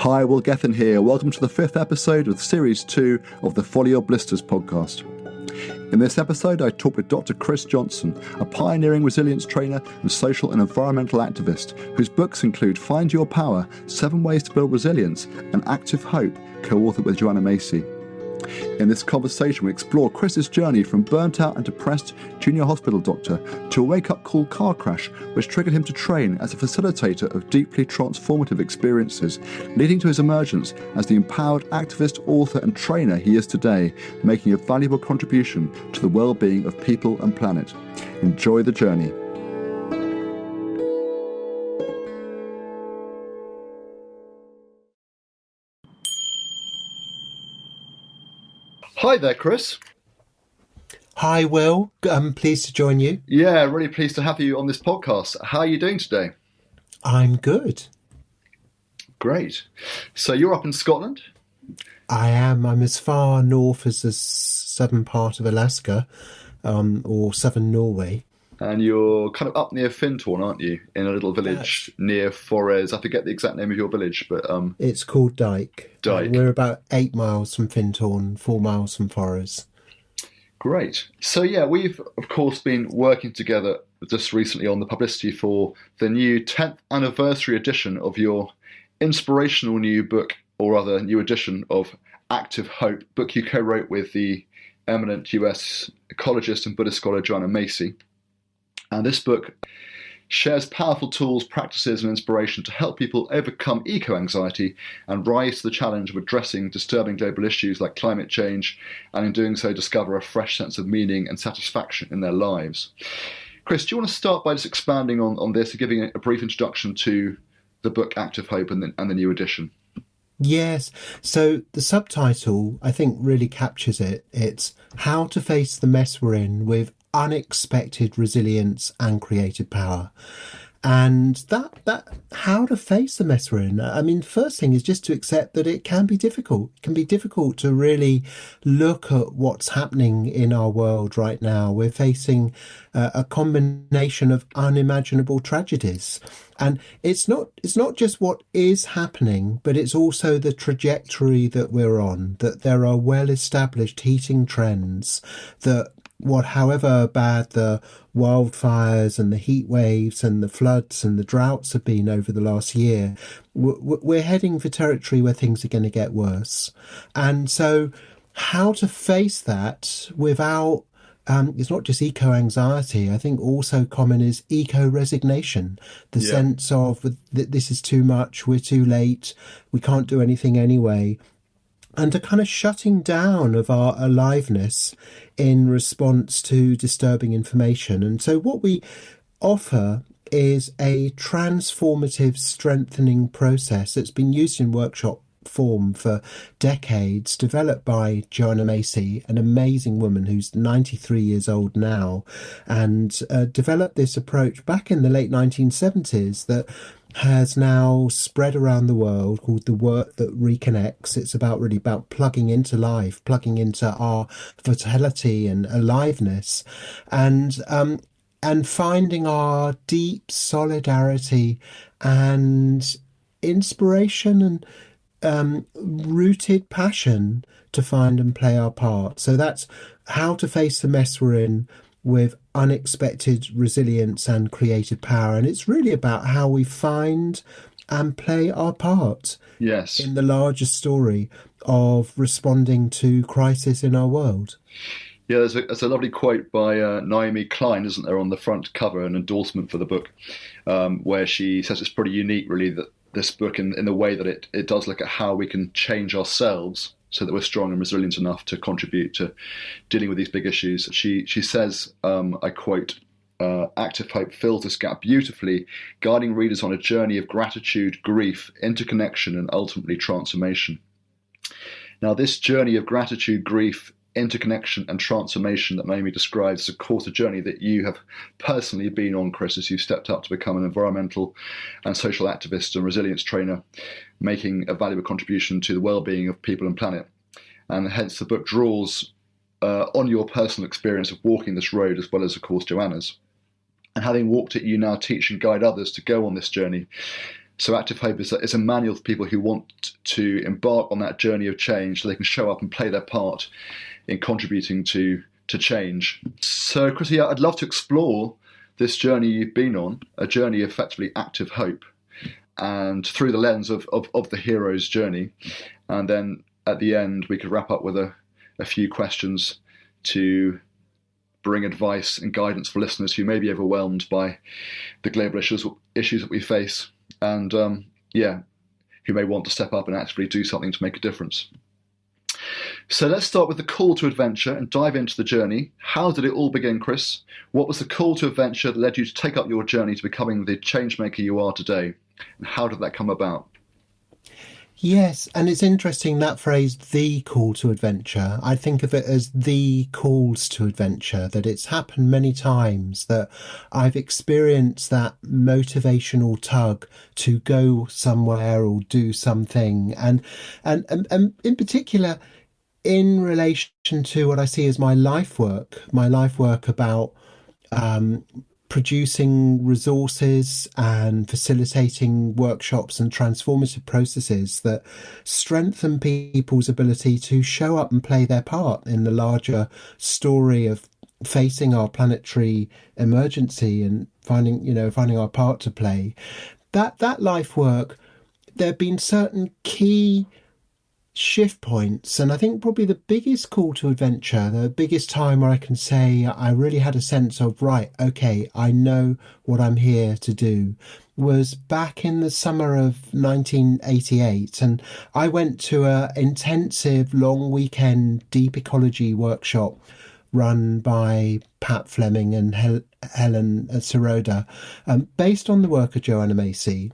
Hi, Will Gethin here. Welcome to the 5th episode of Series 2 of the Follow Your Blissters podcast. In this episode, I talk with Dr Chris Johnstone, a pioneering resilience trainer and social and environmental activist, whose books include Find Your Power, 7 Ways to Build Resilience, and Active Hope, co-authored with Joanna Macy. In this conversation, we explore Chris's journey from burnt out and depressed junior hospital doctor to a wake-up call car crash which triggered him to train as a facilitator of deeply transformative experiences, leading to his emergence as the empowered activist, author and trainer he is today, making a valuable contribution to the well-being of people and planet. Enjoy the journey. Hi there, Chris. Hi, Will. I'm pleased to join you. Yeah, really pleased to have you on this podcast. How are you doing today? I'm good. Great. So you're up in Scotland? I am. I'm as far north as the southern part of Alaska, or southern Norway. And you're kind of up near Findhorn, aren't you? In a little village near Forres. I forget the exact name of your village, but... It's called Dyke. Dyke. We're about 8 miles from Findhorn, 4 miles from Forres. Great. So, yeah, we've, of course, been working together just recently on the publicity for the new 10th anniversary edition of your inspirational new book, or rather, new edition of Active Hope, book you co-wrote with the eminent US ecologist and Buddhist scholar Joanna Macy. And this book shares powerful tools, practices and inspiration to help people overcome eco-anxiety and rise to the challenge of addressing disturbing global issues like climate change, and in doing so discover a fresh sense of meaning and satisfaction in their lives. Chris, do you want to start by just expanding on this and giving a brief introduction to the book Active Hope and the new edition? Yes. So the subtitle, I think, really captures it. It's How to Face the Mess We're In with Unexpected Resilience and Creative Power. And that how to face the mess we're in. I mean, first thing is just to accept that it can be difficult. It can be difficult to really look at what's happening in our world right now. We're facing a combination of unimaginable tragedies. And it's not just what is happening, but it's also the trajectory that we're on, that there are well-established heating trends that however bad the wildfires and the heat waves and the floods and the droughts have been over the last year, we're heading for territory where things are going to get worse. And so how to face that without it's not just eco-anxiety. I think also common is eco-resignation, the sense of that this is too much, we're too late, we can't do anything anyway. And a kind of shutting down of our aliveness in response to disturbing information. And so what we offer is a transformative strengthening process that's been used in workshop form for decades, developed by Joanna Macy, an amazing woman who's 93 years old now, and developed this approach back in the late 1970s that has now spread around the world, called The Work That Reconnects. It's really about plugging into life, plugging into our vitality and aliveness, and finding our deep solidarity and inspiration and rooted passion to find and play our part. So that's how to face the mess we're in with unexpected resilience and creative power. And it's really about how we find and play our part in the larger story of responding to crisis in our world. Yeah, there's a lovely quote by Naomi Klein, isn't there, on the front cover, an endorsement for the book, where she says it's pretty unique, really, that this book in the way that it does look at how we can change ourselves so that we're strong and resilient enough to contribute to dealing with these big issues. She says, I quote, Active Hope fills this gap beautifully, guiding readers on a journey of gratitude, grief, interconnection, and ultimately transformation. Now, this journey of gratitude, grief, interconnection and transformation that Naomi describes is, of course, a journey that you have personally been on, Chris, as you stepped up to become an environmental and social activist and resilience trainer, making a valuable contribution to the well-being of people and planet. And hence the book draws on your personal experience of walking this road, as well as, of course, Joanna's. And having walked it, you now teach and guide others to go on this journey. So Active Hope is a manual for people who want to embark on that journey of change so they can show up and play their part in contributing to change. So, Chrissy, I'd love to explore this journey you've been on, a journey of effectively active hope, and through the lens of the hero's journey. And then at the end, we could wrap up with a few questions to bring advice and guidance for listeners who may be overwhelmed by the global issues that we face, and who may want to step up and actually do something to make a difference. So let's start with the call to adventure and dive into the journey. How did it all begin, Chris? What was the call to adventure that led you to take up your journey to becoming the changemaker you are today? And how did that come about? Yes, and it's interesting, that phrase, the call to adventure. I think of it as the calls to adventure, that it's happened many times, that I've experienced that motivational tug to go somewhere or do something. And in particular, in relation to what I see as my life work about producing resources and facilitating workshops and transformative processes that strengthen people's ability to show up and play their part in the larger story of facing our planetary emergency and finding our part to play. That life work, there have been certain key shift points, and I think probably the biggest call to adventure, the biggest time where I can say I really had a sense of, right, okay, I know what I'm here to do, was back in the summer of 1988. And I went to an intensive long weekend deep ecology workshop run by Pat Fleming and Helen Siroda, based on the work of Joanna Macy,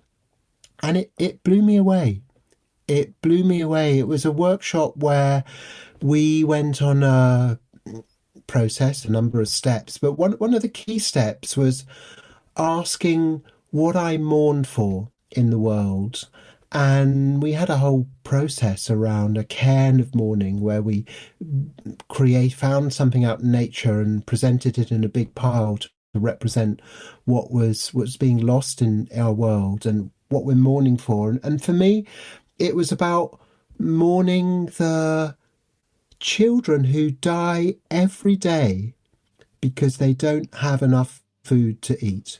and it blew me away. It blew me away. It was a workshop where we went on a process, a number of steps, but one of the key steps was asking what I mourn for in the world. And we had a whole process around a cairn of mourning where we found something out in nature and presented it in a big pile to represent what was being lost in our world and what we're mourning for. And for me, it was about mourning the children who die every day because they don't have enough food to eat.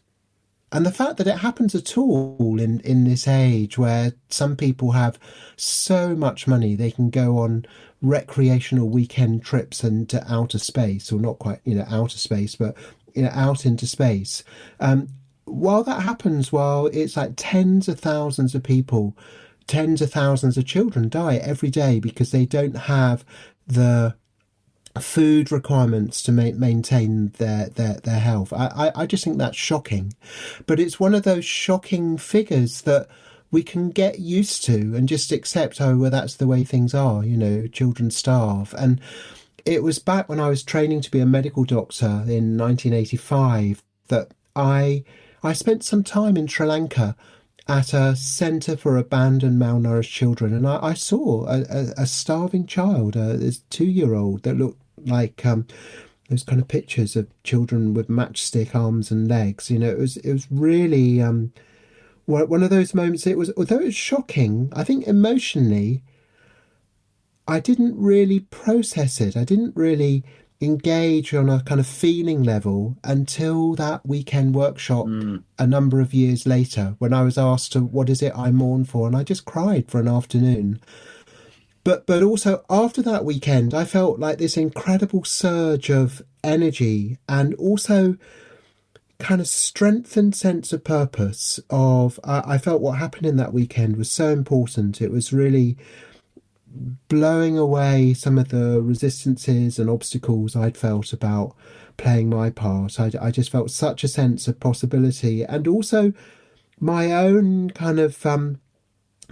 And the fact that it happens at all in this age where some people have so much money, they can go on recreational weekend trips into outer space, or not quite, outer space, but, out into space. While that happens, while it's like tens of thousands of people, tens of thousands of children die every day because they don't have the food requirements to maintain their health. I just think that's shocking. But it's one of those shocking figures that we can get used to and just accept, that's the way things are, children starve. And it was back when I was training to be a medical doctor in 1985 that I spent some time in Sri Lanka at a centre for abandoned, malnourished children, and I saw a starving child, a 2-year-old that looked like those kind of pictures of children with matchstick arms and legs. It was really one of those moments. Although it was shocking, I think emotionally, I didn't really process it. I didn't really engage on a kind of feeling level until that weekend workshop a number of years later, when I was asked what is it I mourn for, and I just cried for an afternoon. But also after that weekend, I felt like this incredible surge of energy and also kind of strengthened sense of purpose of, I felt what happened in that weekend was so important. It was really blowing away some of the resistances and obstacles I'd felt about playing my part. I just felt such a sense of possibility, and also my own kind of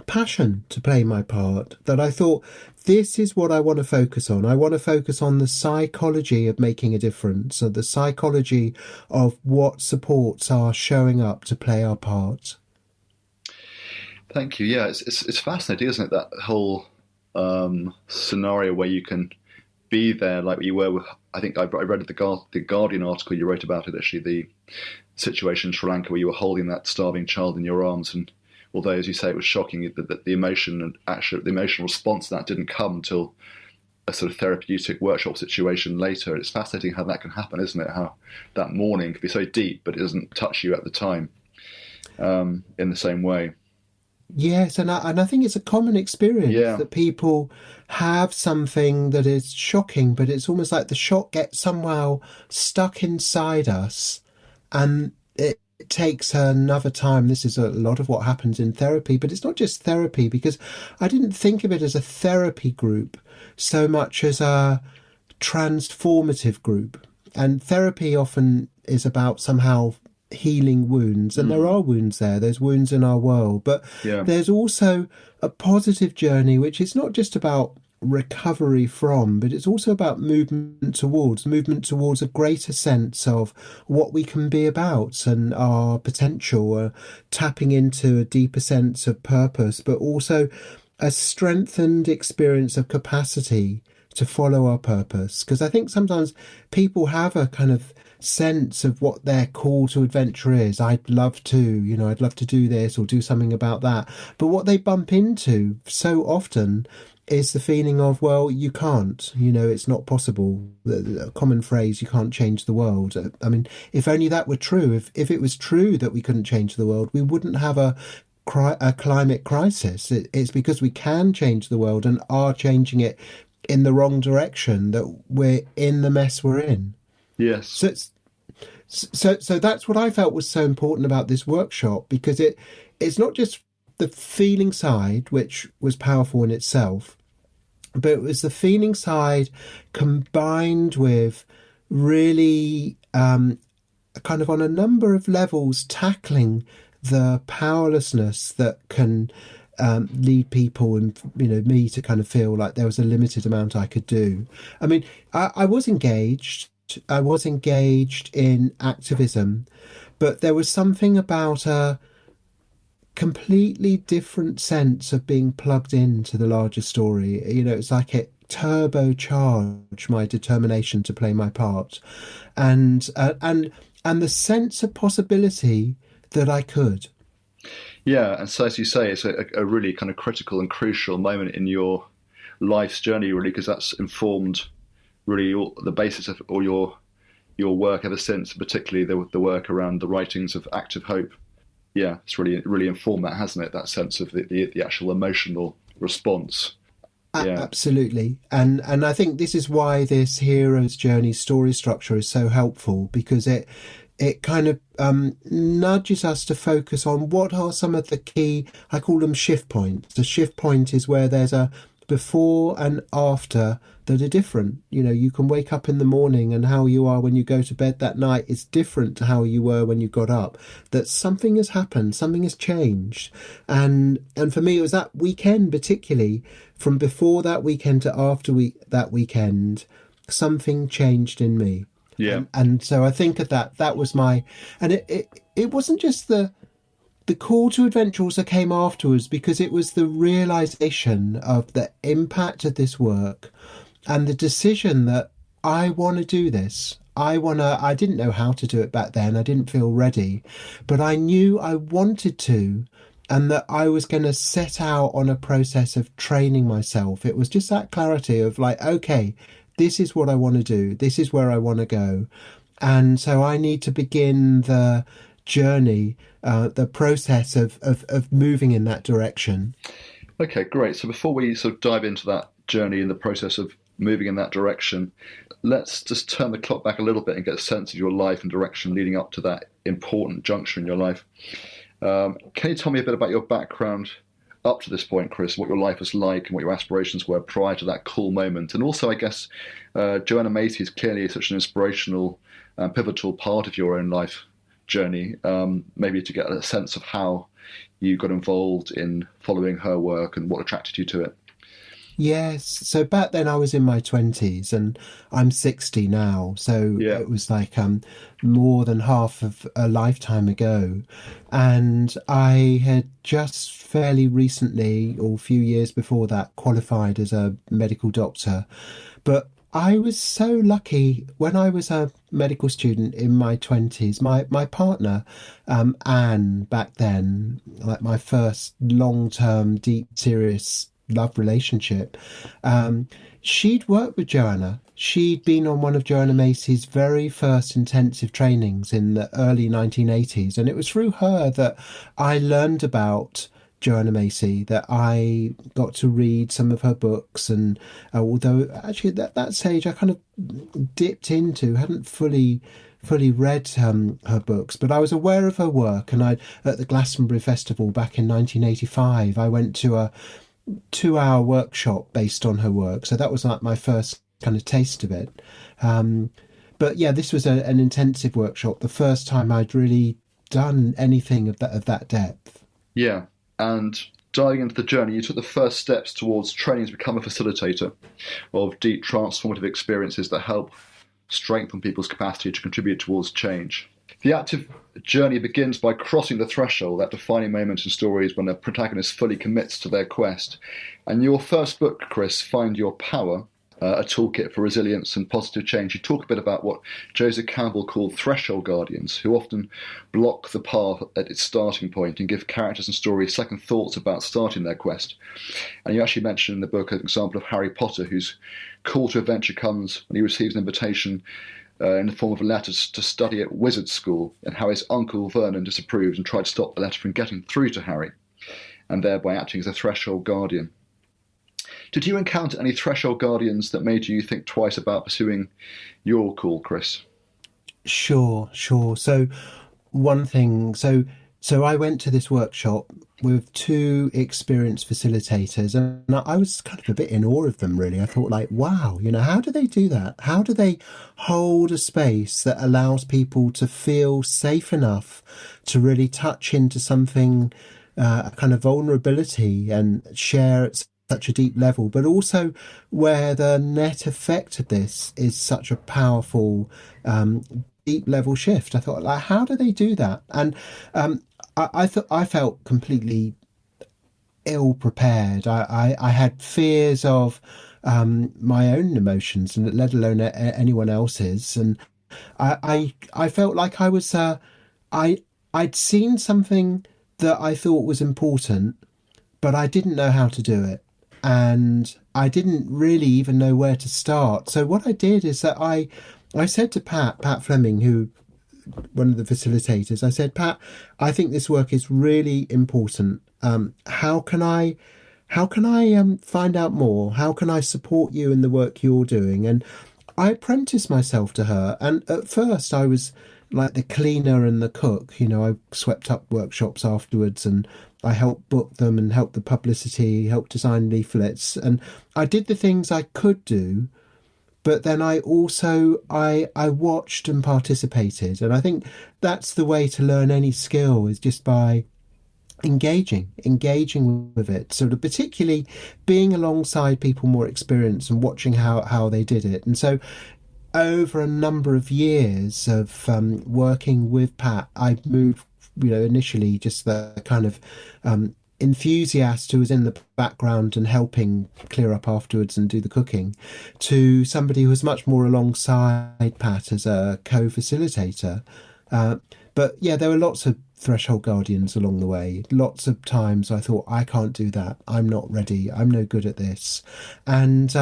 passion to play my part, that I thought, this is what I want to focus on. I want to focus on the psychology of making a difference, or the psychology of what supports our showing up to play our part. Thank you. Yeah, it's fascinating, isn't it? That whole scenario where you can be there like you were with, I think I read the Guardian article you wrote about it, actually, the situation in Sri Lanka where you were holding that starving child in your arms and although, as you say, it was shocking that the emotion and actually the emotional response to that didn't come until a sort of therapeutic workshop situation later. It's fascinating how that can happen, isn't it? How that mourning can be so deep, but it doesn't touch you at the time in the same way. Yes, and I think it's a common experience that people have something that is shocking, but it's almost like the shock gets somehow stuck inside us, and it takes another time. This is a lot of what happens in therapy, but it's not just therapy, because I didn't think of it as a therapy group so much as a transformative group. And therapy often is about somehow healing wounds, and there are wounds there's wounds in our world, but there's also a positive journey, which is not just about recovery from, but it's also about movement towards a greater sense of what we can be about and our potential, tapping into a deeper sense of purpose, but also a strengthened experience of capacity to follow our purpose. Because I think sometimes people have a kind of sense of what their call to adventure is. I'd love to do this or do something about that. But what they bump into so often is the feeling of, well, you can't, it's not possible. The common phrase, you can't change the world. I mean, if only that were true, if it was true that we couldn't change the world, we wouldn't have a climate crisis. It's because we can change the world and are changing it in the wrong direction that we're in the mess we're in. Yes. So that's what I felt was so important about this workshop, because it's not just the feeling side, which was powerful in itself, but it was the feeling side combined with really kind of on a number of levels tackling the powerlessness that can lead people and me to kind of feel like there was a limited amount I could do. I mean, I was engaged in activism, but there was something about a completely different sense of being plugged into the larger story. It's like it turbocharged my determination to play my part, and the sense of possibility that I could. Yeah, and so as you say, it's a really kind of critical and crucial moment in your life's journey, really, because that's informed really the basis of all your work ever since, particularly the work around the writings of Active Hope. Yeah, it's really informed that, hasn't it? That sense of the actual emotional response. Yeah. Absolutely. And I think this is why this hero's journey story structure is so helpful, because it kind of nudges us to focus on what are some of the key, I call them shift points. The shift point is where there's a before and after that are different. You can wake up in the morning and how you are when you go to bed that night is different to how you were when you got up. That something has happened, something has changed. And for me, it was that weekend, particularly from before that weekend to after that weekend, something changed in me. Yeah. And so I think of that was my, and it wasn't just the call to adventure also came afterwards, because it was the realization of the impact of this work and the decision that I want to do this. I didn't know how to do it back then. I didn't feel ready, but I knew I wanted to, and that I was going to set out on a process of training myself. It was just that clarity of like, okay, this is what I want to do. This is where I want to go. And so I need to begin the journey, the process of moving in that direction. Okay, great. So before we sort of dive into that journey and the process of moving in that direction, let's just turn the clock back a little bit and get a sense of your life and direction leading up to that important juncture in your life. Can you tell me a bit about your background up to this point, Chris, what your life was like and what your aspirations were prior to that cool moment? And also, I guess, Joanna Macy is clearly such an inspirational and pivotal part of your own life journey, maybe to get a sense of how you got involved in following her work and what attracted you to it. Yes. So back then I was in my 20s and I'm 60 now. So It was like more than half of a lifetime ago. And I had just fairly recently, or a few years before that, qualified as a medical doctor. But I was so lucky when I was a medical student in my 20s. My partner, Anne, back then, like my first long term, deep, serious love relationship, um, she'd worked with Joanna. She'd been on one of Joanna Macy's very first intensive trainings in the early 1980s. And it was through her that I learned about Joanna Macy, that I got to read some of her books. And although actually at that stage I kind of dipped into, hadn't fully read her books, but I was aware of her work. And I, at the Glastonbury Festival back in 1985, I went to a 2 hour workshop based on her work. So that was like my first kind of taste of it. But yeah, this was an intensive workshop, the first time I'd really done anything of that depth. Yeah. And diving into the journey, you took the first steps towards training to become a facilitator of deep transformative experiences that help strengthen people's capacity to contribute towards change. The active journey begins by crossing the threshold, that defining moment in stories when the protagonist fully commits to their quest. And your first book, Chris, Find Your Power, a toolkit for resilience and positive change, you talk a bit about what Joseph Campbell called threshold guardians, who often block the path at its starting point and give characters and stories second thoughts about starting their quest. And you actually mention in the book an example of Harry Potter, whose call to adventure comes when he receives an invitation in the form of a letter to study at wizard school, and how his uncle Vernon disapproved and tried to stop the letter from getting through to Harry, and thereby acting as a threshold guardian. Did you encounter any threshold guardians that made you think twice about pursuing your call, Chris? Sure. So one thing, so I went to this workshop with two experienced facilitators, and I was kind of a bit in awe of them, really. I thought, like, wow, how do they do that? How do they hold a space that allows people to feel safe enough to really touch into something, a kind of vulnerability, and share at such a deep level, but also where the net effect of this is such a powerful, deep level shift. I thought, like, how do they do that? And I thought I felt completely ill prepared. I had fears of my own emotions, and let alone anyone else's. And I felt like I was I'd seen something that I thought was important, but I didn't know how to do it. And I didn't really even know where to start. So what I did is that I said to Pat Fleming, who one of the facilitators, I said, Pat, I think this work is really important. How can I find out more? How can I support you in the work you're doing? And I apprenticed myself to her. And at first I was like the cleaner and the cook. I swept up workshops afterwards, and I helped book them and helped the publicity, helped design leaflets. And I did the things I could do. But then I also I watched and participated. And I think that's the way to learn any skill, is just by engaging with it, sort of particularly being alongside people more experienced and watching how they did it. And so over a number of years of working with Pat, I moved, initially just the kind of enthusiast who was in the background and helping clear up afterwards and do the cooking, to somebody who was much more alongside Pat as a co-facilitator. But yeah, there were lots of threshold guardians along the way. Lots of times I thought, I can't do that. I'm not ready. I'm no good at this. And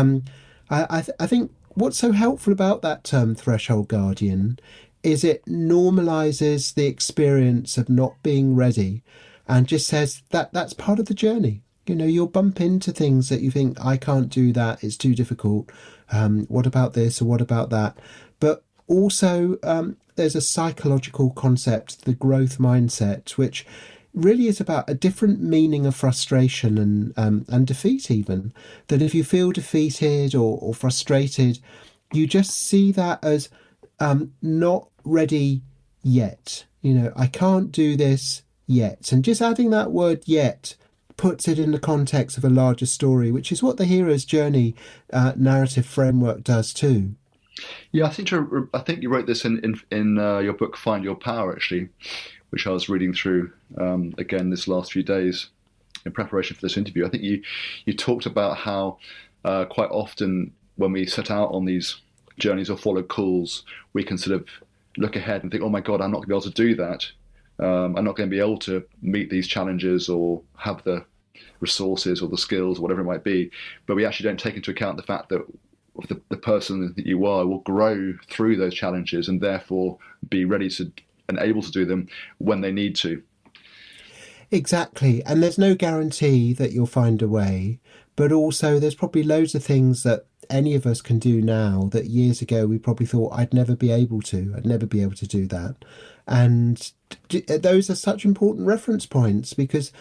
I think what's so helpful about that term threshold guardian is it normalizes the experience of not being ready, and just says that that's part of the journey. You'll bump into things that you think, I can't do that, it's too difficult. What about this or what about that? But also there's a psychological concept, the growth mindset, which really is about a different meaning of frustration and defeat even. That if you feel defeated or frustrated, you just see that as not ready yet. I can't do this yet. And just adding that word yet puts it in the context of a larger story, which is what the hero's journey narrative framework does too. Yeah, I think you wrote this in your book Find Your Power, actually, which I was reading through again this last few days in preparation for this interview. I think you talked about how quite often when we set out on these journeys or follow calls, we can sort of look ahead and think, oh my God, I'm not going to be able to do that. I'm not going to be able to meet these challenges or have the resources or the skills, or whatever it might be. But we actually don't take into account the fact that the person that you are will grow through those challenges and therefore be ready to and able to do them when they need to. Exactly. And there's no guarantee that you'll find a way, but also there's probably loads of things that any of us can do now that years ago we probably thought I'd never be able to do that. And those are such important reference points, because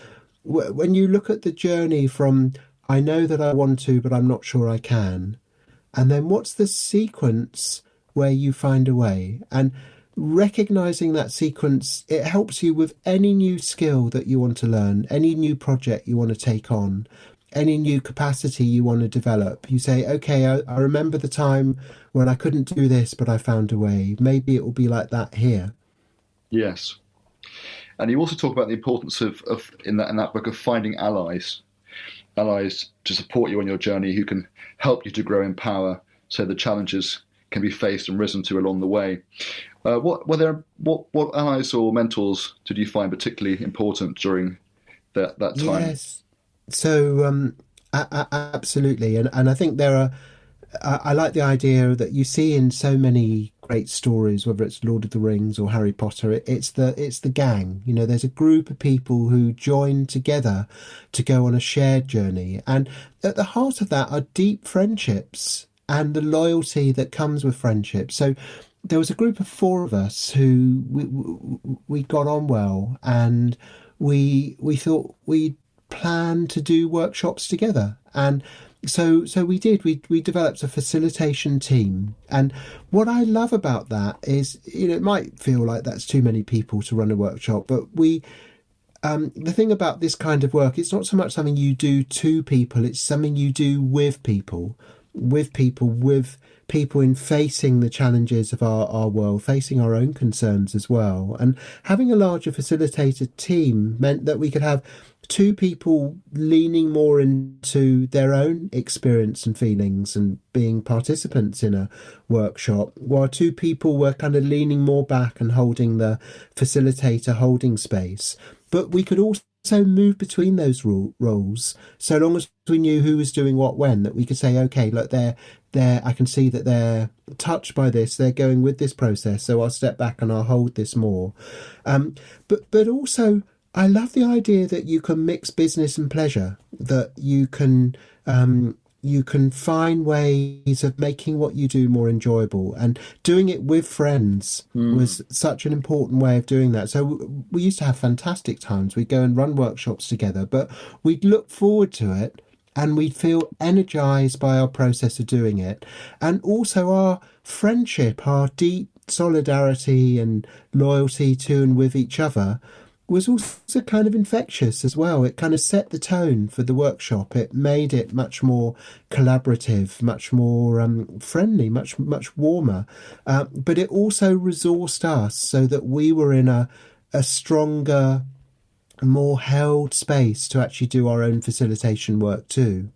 when you look at the journey from I know that I want to, but I'm not sure I can, and then what's the sequence where you find a way, and recognizing that sequence, it helps you with any new skill that you want to learn, any new project you want to take on, any new capacity you want to develop. You say, okay, I remember the time when I couldn't do this, but I found a way. Maybe it will be like that here. Yes. And you also talk about the importance of in that book of finding allies to support you on your journey, who can help you to grow in power, so the challenges can be faced and risen to along the way. What allies or mentors did you find particularly important during that time? Yes. So absolutely, and I think there are. I like the idea that you see in so many great stories, whether it's Lord of the Rings or Harry Potter. It's the gang. You know, there's a group of people who join together to go on a shared journey, and at the heart of that are deep friendships and the loyalty that comes with friendship. So there was a group of 4 of us who we got on well, and we thought we'd plan to do workshops together. And so we did. We developed a facilitation team, and what I love about that is, you know, it might feel like that's too many people to run a workshop, but the thing about this kind of work, it's not so much something you do to people, it's something you do with people in facing the challenges of our world, facing our own concerns as well. And having a larger facilitator team meant that we could have 2 people leaning more into their own experience and feelings and being participants in a workshop, while 2 people were kind of leaning more back and holding the facilitator holding space. But we could also move between those roles, so long as we knew who was doing what when, that we could say, okay, look, I can see that they're touched by this, they're going with this process, so I'll step back and I'll hold this more. But also, I love the idea that you can mix business and pleasure, that you can find ways of making what you do more enjoyable, and doing it with friends was such an important way of doing that. So we used to have fantastic times. We'd go and run workshops together, but we'd look forward to it and we'd feel energized by our process of doing it. And also our friendship, our deep solidarity and loyalty to and with each other was also kind of infectious as well. It kind of set the tone for the workshop. It made it much more collaborative, much more friendly, much warmer. But it also resourced us so that we were in a stronger, more held space to actually do our own facilitation work too.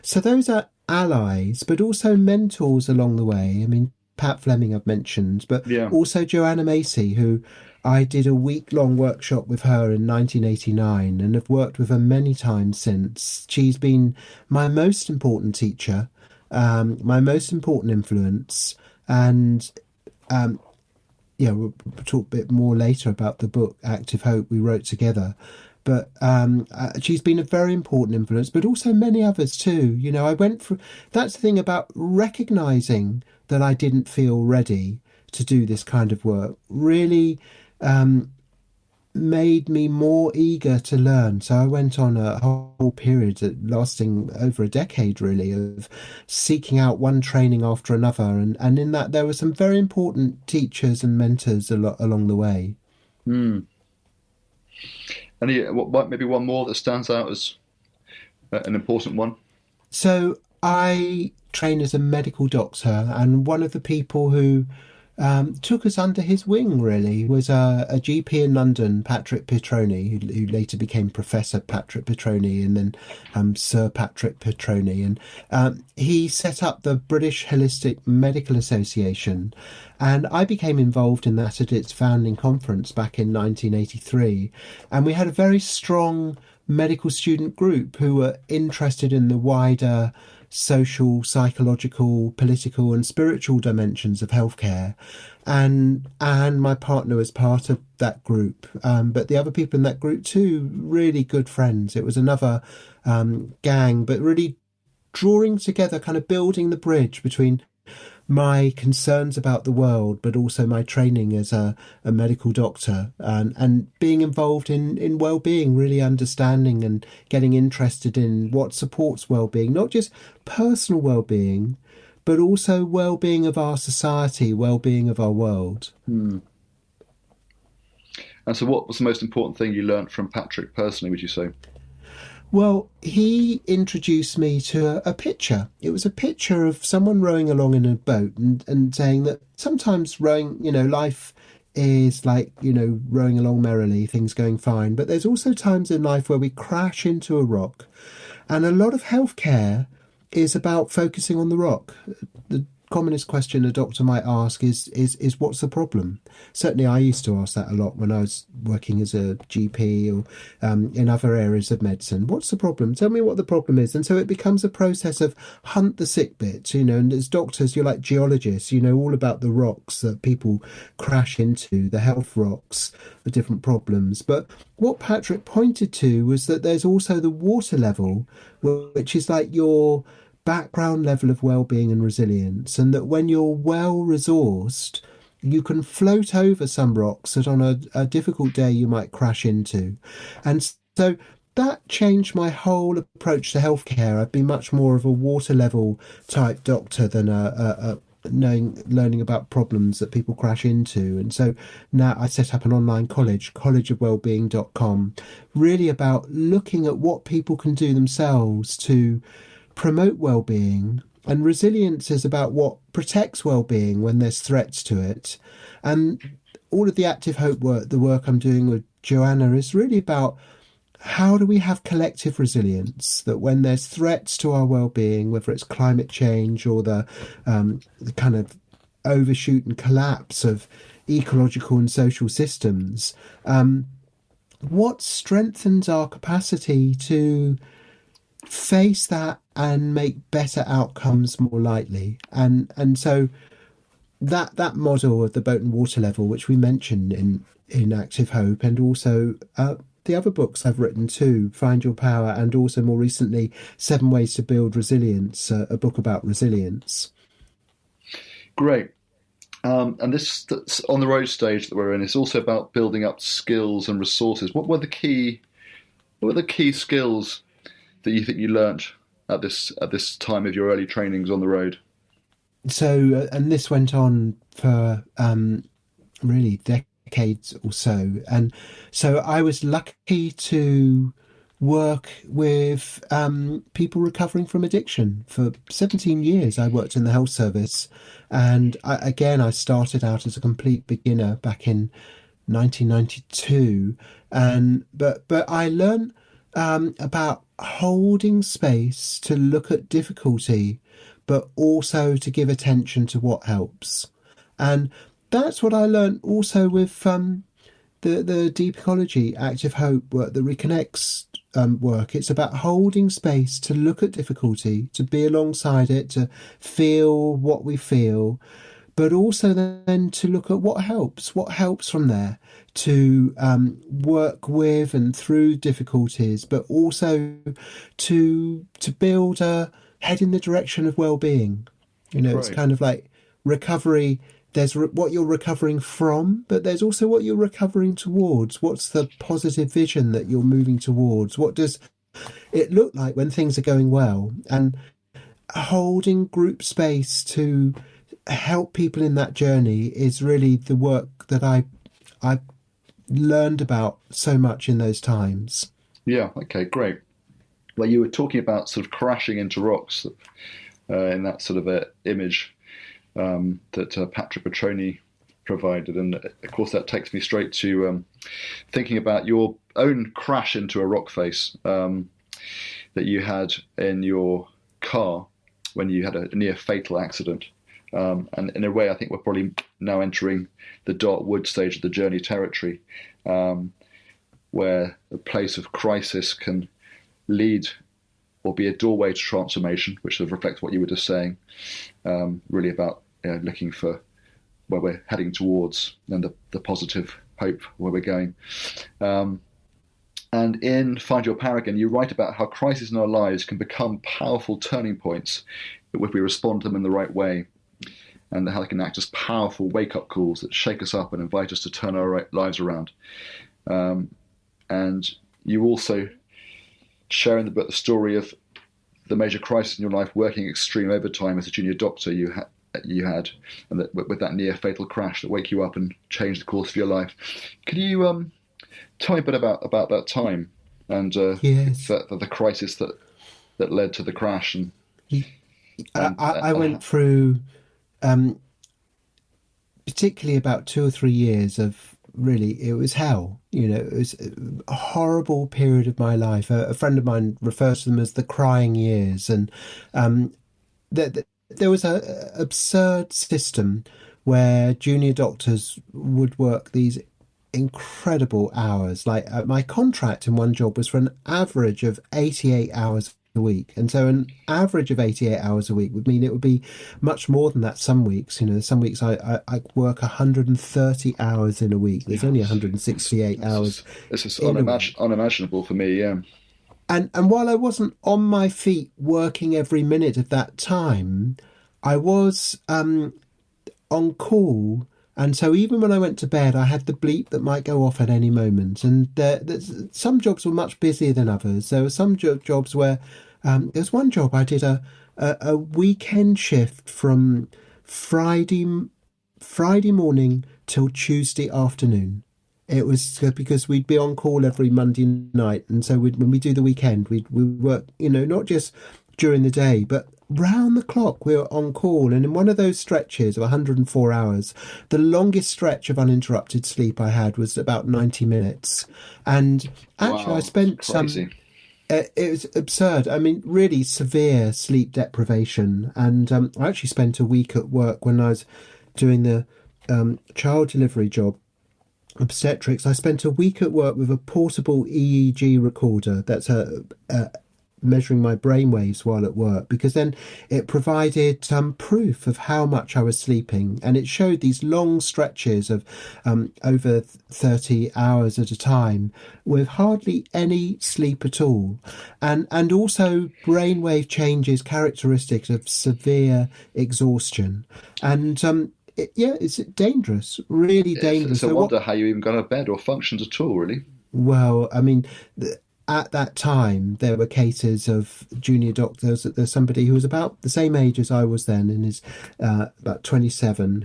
So those are allies, but also mentors along the way. I mean, Pat Fleming I've mentioned, but also Joanna Macy, who I did a week-long workshop with her in 1989 and have worked with her many times since. She's been my most important teacher, my most important influence, and we'll talk a bit more later about the book Active Hope we wrote together. But she's been a very important influence, but also many others too. You know, that's the thing about recognising that I didn't feel ready to do this kind of work, really made me more eager to learn. So I went on a whole period lasting over a decade, really, of seeking out one training after another. And in that, there were some very important teachers and mentors along the way. And maybe one more that stands out as an important one? So I train as a medical doctor, and one of the people who took us under his wing, really. He was a GP in London, Patrick Petroni, who later became Professor Patrick Petroni and then Sir Patrick Petroni. And he set up the British Holistic Medical Association. And I became involved in that at its founding conference back in 1983. And we had a very strong medical student group who were interested in the wider social, psychological, political, and spiritual dimensions of healthcare. And my partner was part of that group. But the other people in that group too, really good friends. It was another gang, but really drawing together, kind of building the bridge between my concerns about the world, but also my training as a medical doctor, and being involved in well-being, really understanding and getting interested in what supports well-being, not just personal well-being, but also well-being of our society, well-being of our world. And so what was the most important thing you learned from Patrick personally, would you say? Well, he introduced me to a picture. It was a picture of someone rowing along in a boat and saying that sometimes rowing, life is like, rowing along merrily, things going fine. But there's also times in life where we crash into a rock. And a lot of healthcare is about focusing on the rock. The commonest question a doctor might ask is what's the problem? Certainly I used to ask that a lot when I was working as a GP or in other areas of medicine. What's the problem? Tell me what the problem is. And so it becomes a process of hunt the sick bits, and as doctors you're like geologists, all about the rocks that people crash into, the health rocks, the different problems. But what Patrick pointed to was that there's also the water level, which is like your background level of well-being and resilience, and that when you're well resourced you can float over some rocks that on a difficult day you might crash into. And so that changed my whole approach to healthcare. I've been much more of a water level type doctor than a learning about problems that people crash into. And so now I set up an online college, collegeofwellbeing.com, really about looking at what people can do themselves to promote well-being. And resilience is about what protects well-being when there's threats to it. And all of the active hope work, the work I'm doing with Joanna, is really about how do we have collective resilience, that when there's threats to our well-being, whether it's climate change or the kind of overshoot and collapse of ecological and social systems, what strengthens our capacity to face that and make better outcomes more likely. And so that model of the boat and water level, which we mentioned in Active Hope, and also the other books I've written too, Find Your Power, and also more recently 7 Ways to Build Resilience, a book about resilience. Great. And this on the road stage that we're in, it's also about building up skills and resources. What were the key skills that you think you learnt at this time of your early trainings on the road? So, and this went on for really decades or so. And so I was lucky to work with people recovering from addiction. For 17 years, I worked in the health service. And I started out as a complete beginner back in 1992. But I learned about holding space to look at difficulty, but also to give attention to what helps. And that's what I learned also with the deep ecology, active hope work, the reconnects work. It's about holding space to look at difficulty, to be alongside it, to feel what we feel, but also then to look at what helps from there, to work with and through difficulties, but also to build a head in the direction of well-being. Right. It's kind of like recovery. There's what you're recovering from, but there's also what you're recovering towards. What's the positive vision that you're moving towards? What does it look like when things are going well? And holding group space to help people in that journey is really the work that I learned about so much in those times. Yeah, okay, great. Well, you were talking about sort of crashing into rocks in that sort of image. that Patrick Petroni provided. And of course, that takes me straight to thinking about your own crash into a rock face that you had in your car when you had a near fatal accident. And in a way, I think we're probably now entering the dark wood stage of the journey territory, where a place of crisis can lead or be a doorway to transformation, which sort of reflects what you were just saying, really about looking for where we're heading towards and the positive hope where we're going. And in Find Your Paragon, you write about how crises in our lives can become powerful turning points if we respond to them in the right way, and how they can act as powerful wake-up calls that shake us up and invite us to turn our lives around. And you also share in the book the story of the major crisis in your life, working extreme overtime as a junior doctor you had, and that with that near fatal crash that wake you up and change the course of your life. Can you tell me a bit about that time and Yes. the crisis that led to the crash? I went through particularly about 2 or 3 years of really, it was hell. It was a horrible period of my life. A friend of mine refers to them as the crying years. And there was an absurd system where junior doctors would work these incredible hours. Like my contract in one job was for an average of 88 hours a week, and so an average of 88 hours a week would mean it would be much more than that some weeks. Some weeks I work 130 hours in a week. There's only 168 hours. This is unimaginable for me. Yeah. And while I wasn't on my feet working every minute of that time, I was on call. And so even when I went to bed, I had the bleep that might go off at any moment. And some jobs were much busier than others. There were some jobs where there was one job I did a weekend shift from Friday morning till Tuesday afternoon. It was because we'd be on call every Monday night. And so when we do the weekend, we work, not just during the day, but round the clock we were on call. And in one of those stretches of 104 hours, the longest stretch of uninterrupted sleep I had was about 90 minutes. And actually, wow, I spent it was absurd. I mean, really severe sleep deprivation. And I actually spent a week at work when I was doing the child delivery job, obstetrics. I spent a week at work with a portable EEG recorder that's measuring my brainwaves while at work, because then it provided proof of how much I was sleeping, and it showed these long stretches of over 30 hours at a time with hardly any sleep at all, and also brainwave changes characteristics of severe exhaustion. And it's dangerous, really dangerous. It's a wonder how you even got out of bed or functioned at all, really. Well, I mean, at that time, there were cases of junior doctors. There's somebody who was about the same age as I was then, and is about 27,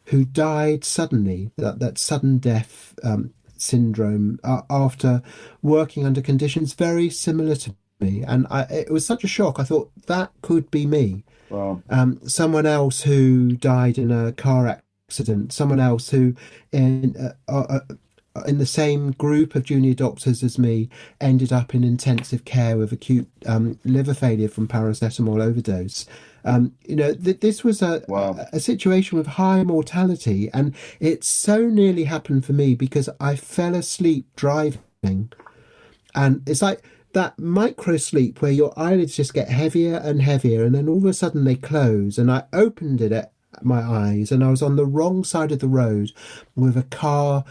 who died suddenly, that sudden death syndrome, after working under conditions very similar to me. And it was such a shock. I thought that could be me. Wow. Someone else who died in a car accident, someone else who in the same group of junior doctors as me ended up in intensive care with acute liver failure from paracetamol overdose. This was a situation with high mortality, and it so nearly happened for me because I fell asleep driving. And it's like that micro sleep where your eyelids just get heavier and heavier, and then all of a sudden they close, and I opened it at my eyes, and I was on the wrong side of the road with a car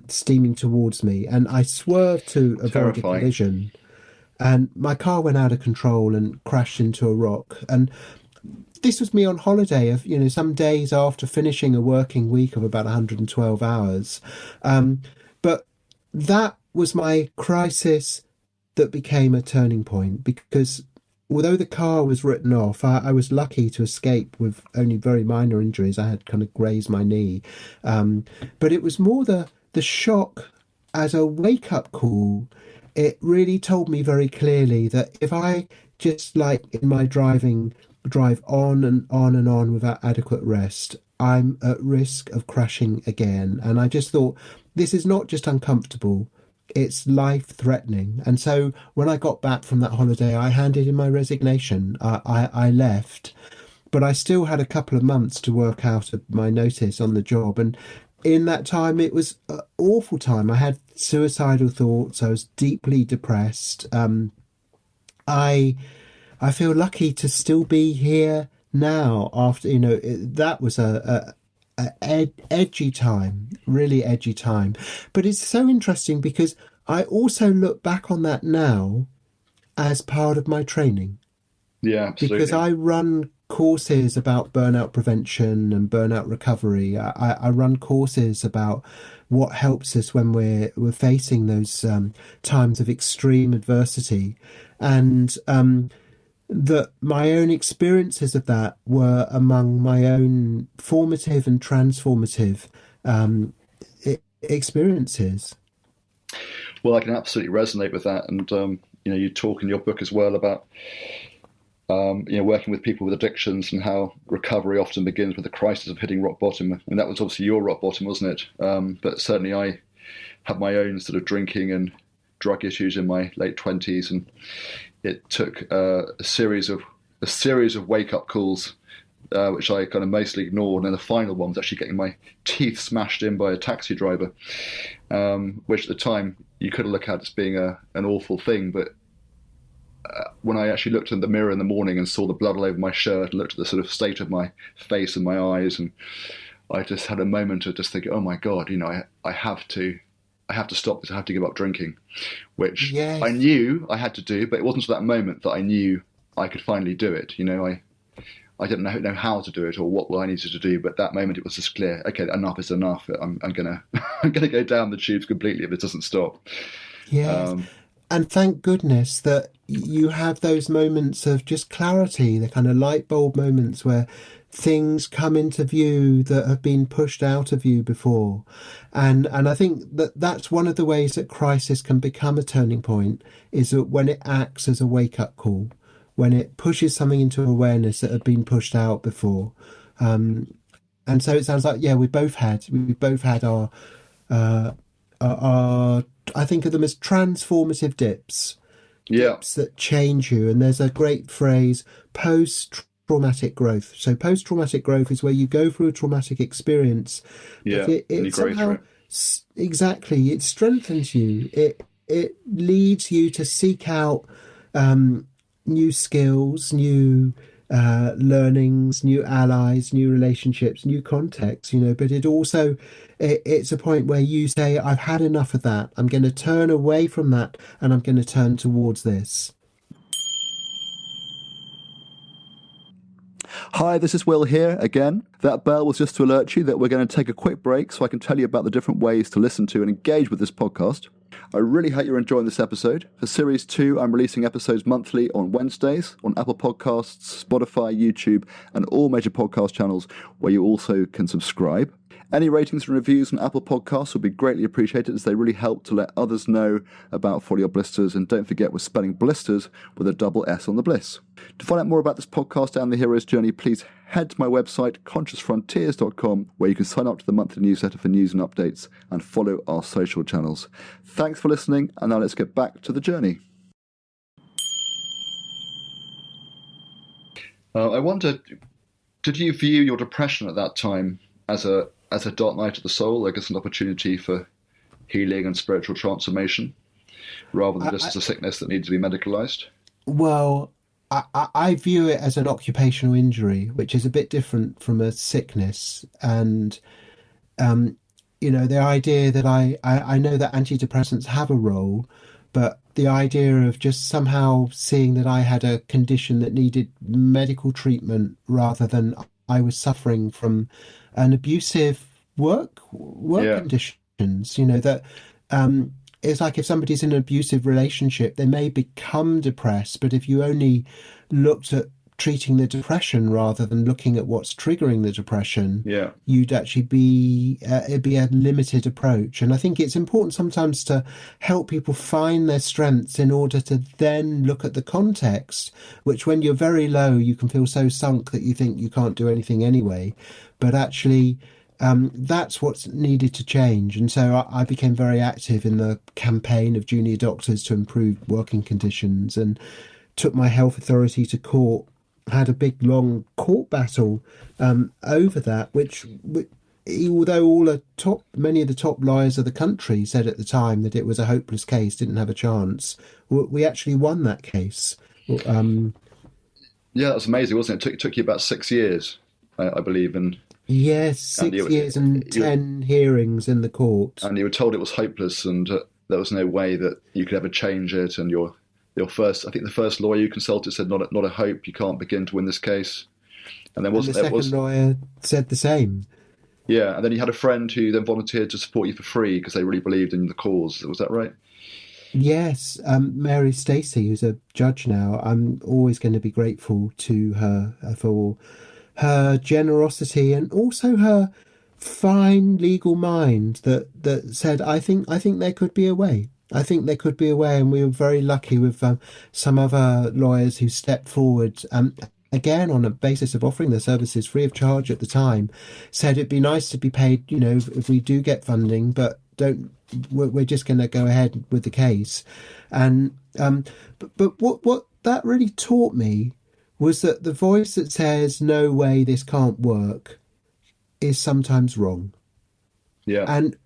steaming towards me, and I swerved to avoid a collision, and my car went out of control and crashed into a rock. And this was me on holiday of some days after finishing a working week of about 112 hours, but that was my crisis that became a turning point, because although the car was written off, I was lucky to escape with only very minor injuries. I had kind of grazed my knee. But it was more the shock as a wake-up call. It really told me very clearly that if I just, like in my driving, drive on and on and on without adequate rest, I'm at risk of crashing again. And I just thought, this is not just uncomfortable, it's life threatening. And so when I got back from that holiday, I handed in my resignation. I left, but I still had a couple of months to work out my notice on the job. And in that time, it was an awful time. I had suicidal thoughts. I was deeply depressed. I feel lucky to still be here now after, that was a edgy time, really edgy time. But it's so interesting because I also look back on that now as part of my training. Yeah, absolutely. Because I run courses about burnout prevention and burnout recovery. I run courses about what helps us when we're facing those times of extreme adversity. And that my own experiences of that were among my own formative and transformative experiences. Well, I can absolutely resonate with that. And, you talk in your book as well about, working with people with addictions and how recovery often begins with a crisis of hitting rock bottom. And that was obviously your rock bottom, wasn't it? But certainly I had my own sort of drinking and drug issues in my late 20s, and it took a series of wake-up calls, which I kind of mostly ignored, and then the final one was actually getting my teeth smashed in by a taxi driver, which at the time you could have looked at as being an awful thing, but when I actually looked in the mirror in the morning and saw the blood all over my shirt and looked at the sort of state of my face and my eyes, and I just had a moment of just thinking, oh my God, I have to stop this. I have to give up drinking, which Yes. I knew I had to do, but it wasn't until that moment that I knew I could finally do it. I didn't know how to do it or what I needed to do, but that moment it was just clear. Okay, enough is enough. I'm gonna go down the tubes completely if it doesn't stop. Yes. And thank goodness that you have those moments of just clarity, the kind of light bulb moments where things come into view that have been pushed out of you before. And I think that's one of the ways that crisis can become a turning point, is that when it acts as a wake-up call, when it pushes something into awareness that had been pushed out before. And so it sounds like, we both had our I think of them as transformative dips. Yeah. Dips that change you. And there's a great phrase, post-traumatic growth. So post-traumatic growth is where you go through a traumatic experience. Yeah, it somehow, exactly, it strengthens you. It leads you to seek out new skills, new learnings, new allies, new relationships, new contexts, but it also, it's a point where you say, I've had enough of that. I'm going to turn away from that and I'm going to turn towards this. Hi, this is Will here again. That bell was just to alert you that we're going to take a quick break so I can tell you about the different ways to listen to and engage with this podcast. I really hope you're enjoying this episode. For Series 2, I'm releasing episodes monthly on Wednesdays on Apple Podcasts, Spotify, YouTube, and all major podcast channels where you also can subscribe. Any ratings and reviews on Apple Podcasts would be greatly appreciated, as they really help to let others know about Follow Your Blisters. And don't forget, we're spelling blisters with a double S on the bliss. To find out more about this podcast and the hero's journey, please head to my website, consciousfrontiers.com, where you can sign up to the monthly newsletter for news and updates and follow our social channels. Thanks for listening, and now let's get back to the journey. I wonder, did you view your depression at that time as a dark night of the soul, like as an opportunity for healing and spiritual transformation, rather than just as a sickness that needs to be medicalized? Well, I view it as an occupational injury, which is a bit different from a sickness. And, the idea that I know that antidepressants have a role, but the idea of just somehow seeing that I had a condition that needed medical treatment rather than I was suffering from an abusive work conditions, that it's like if somebody's in an abusive relationship, they may become depressed, but if you only looked at treating the depression rather than looking at what's triggering the depression, Yeah. you'd actually be it'd be a limited approach. And I think it's important sometimes to help people find their strengths in order to then look at the context, which when you're very low, you can feel so sunk that you think you can't do anything anyway. But actually, that's what's needed to change. And so I became very active in the campaign of junior doctors to improve working conditions, and took my health authority to court, had a big long court battle over that, which although many of the top lawyers of the country said at the time that it was a hopeless case, didn't have a chance, we actually won that case. Yeah, that was amazing, wasn't it? It took you about 6 years, I believe. And yes, 6 years and 10 hearings in the court. And you were told it was hopeless, and there was no way that you could ever change it. And your first, I think the first lawyer you consulted said, not a hope, you can't begin to win this case. And then the second lawyer said the same. Yeah, and then you had a friend who then volunteered to support you for free because they really believed in the cause. Was that right? Yes, Mary Stacey, who's a judge now. I'm always going to be grateful to her for her generosity and also her fine legal mind that said, I think there could be a way. I think there could be a way, and we were very lucky with some other lawyers who stepped forward, again on a basis of offering their services free of charge at the time, said it'd be nice to be paid, if we do get funding, but we're just going to go ahead with the case. And but what that really taught me was that the voice that says no way, this can't work, is sometimes wrong. Yeah. And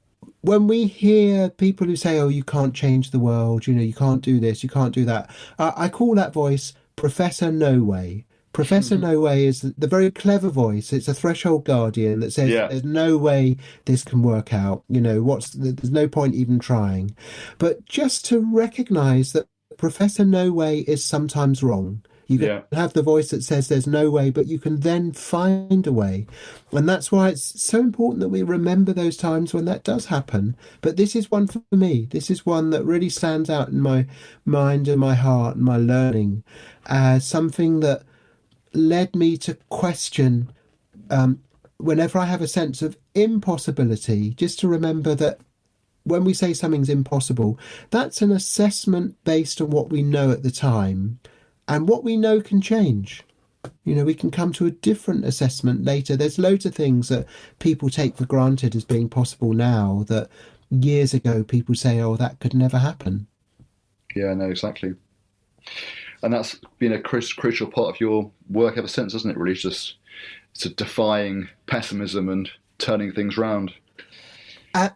when we hear people who say, oh, you can't change the world, you can't do this, you can't do that, I call that voice Professor No Way. Professor No Way is the very clever voice. It's a threshold guardian that says there's no way this can work out. There's no point even trying. But just to recognise that Professor No Way is sometimes wrong. You can have the voice that says there's no way, but you can then find a way. And that's why it's so important that we remember those times when that does happen. But this is one for me. This is one that really stands out in my mind and my heart and my learning as something that led me to question, whenever I have a sense of impossibility, just to remember that when we say something's impossible, that's an assessment based on what we know at the time. And what we know can change. We can come to a different assessment later. There's loads of things that people take for granted as being possible now that years ago people say, oh, that could never happen. Yeah, no, exactly. And that's been a crucial part of your work ever since, hasn't it? Really, it's defying pessimism and turning things round.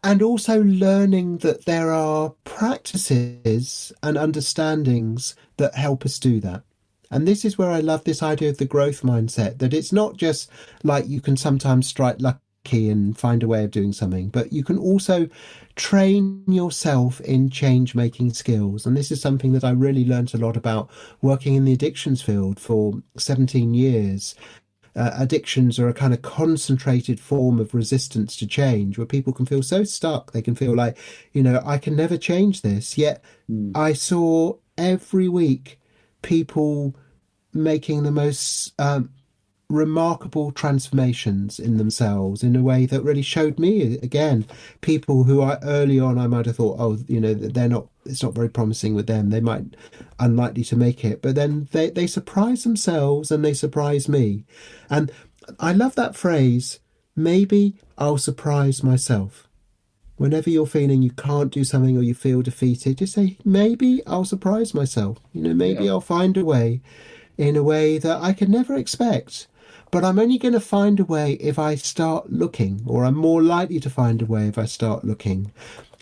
And also learning that there are practices and understandings that help us do that. And this is where I love this idea of the growth mindset, that it's not just like you can sometimes strike lucky and find a way of doing something, but you can also train yourself in change-making skills. And this is something that I really learned a lot about working in the addictions field for 17 years. Addictions are a kind of concentrated form of resistance to change, where people can feel so stuck. They can feel like, I can never change this. Yet I saw every week people making the most remarkable transformations in themselves in a way that really showed me, again, people who early on I might have thought, oh, it's not very promising with them. They might unlikely to make it, but then they surprise themselves and they surprise me. And I love that phrase, maybe I'll surprise myself. Whenever you're feeling you can't do something or you feel defeated, just say, maybe I'll surprise myself. Maybe I'll find a way in a way that I could never expect. But I'm only going to find a way if I start looking, or I'm more likely to find a way if I start looking.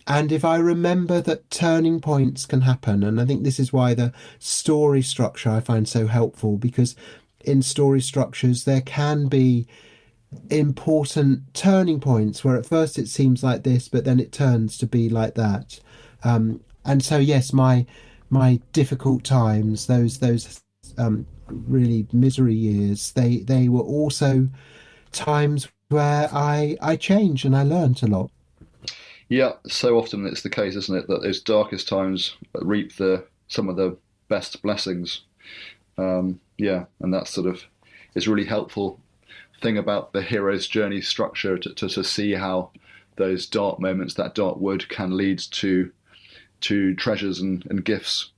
And if I remember that turning points can happen, and I think this is why the story structure I find so helpful, because in story structures there can be important turning points where at first it seems like this, but then it turns to be like that. And so, yes, my difficult times, those really misery years, they were also times where I changed and I learned a lot. Yeah, so often it's the case, isn't it, that those darkest times reap some of the best blessings. And that's sort of is really helpful thing about the hero's journey structure to see how those dark moments, that dark wood, can lead to treasures and gifts,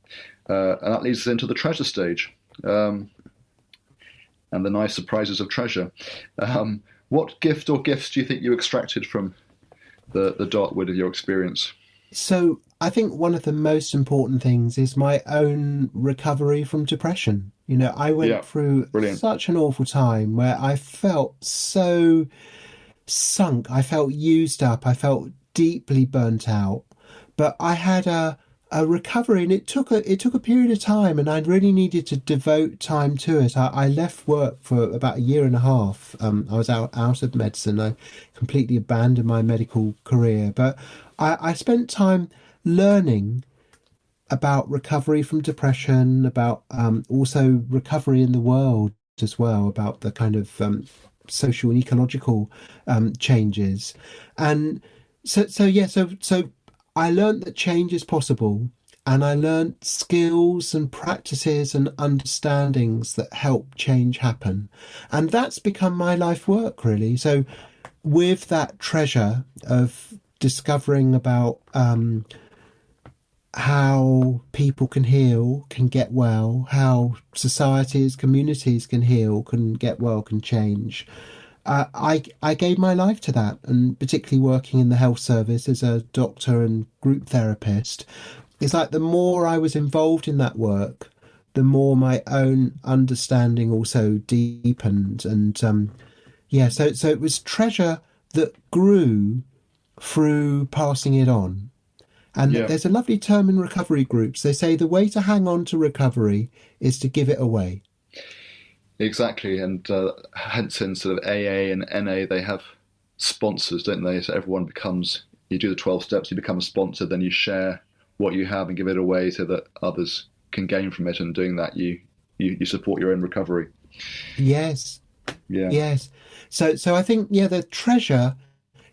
and that leads us into the treasure stage, and the nice surprises of treasure. What gift or gifts do you think you extracted from the dark wood of your experience? So I think one of the most important things is my own recovery from depression. I went through such an awful time where I felt so sunk. I felt used up. I felt deeply burnt out. But I had a recovery, and it took a period of time, and I really needed to devote time to it. I left work for about a year and a half. I was out of medicine. I completely abandoned my medical career, but I spent time learning about recovery from depression, about also recovery in the world as well, about the kind of social and ecological changes. And so I learned that change is possible, and I learned skills and practices and understandings that help change happen. And that's become my life work, really. So with that treasure of discovering about how people can heal, can get well, how societies, communities can heal, can get well, can change. I gave my life to that, and particularly working in the health service as a doctor and group therapist. It's like the more I was involved in that work, the more my own understanding also deepened. And so it was treasure that grew through passing it on. And there's a lovely term in recovery groups. They say the way to hang on to recovery is to give it away. Exactly, and hence in sort of AA and NA, they have sponsors, don't they? So everyone you do the 12 steps, you become a sponsor, then you share what you have and give it away so that others can gain from it. And doing that, you support your own recovery. Yes. Yeah. Yes. So I think, the treasure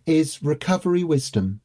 is recovery wisdom.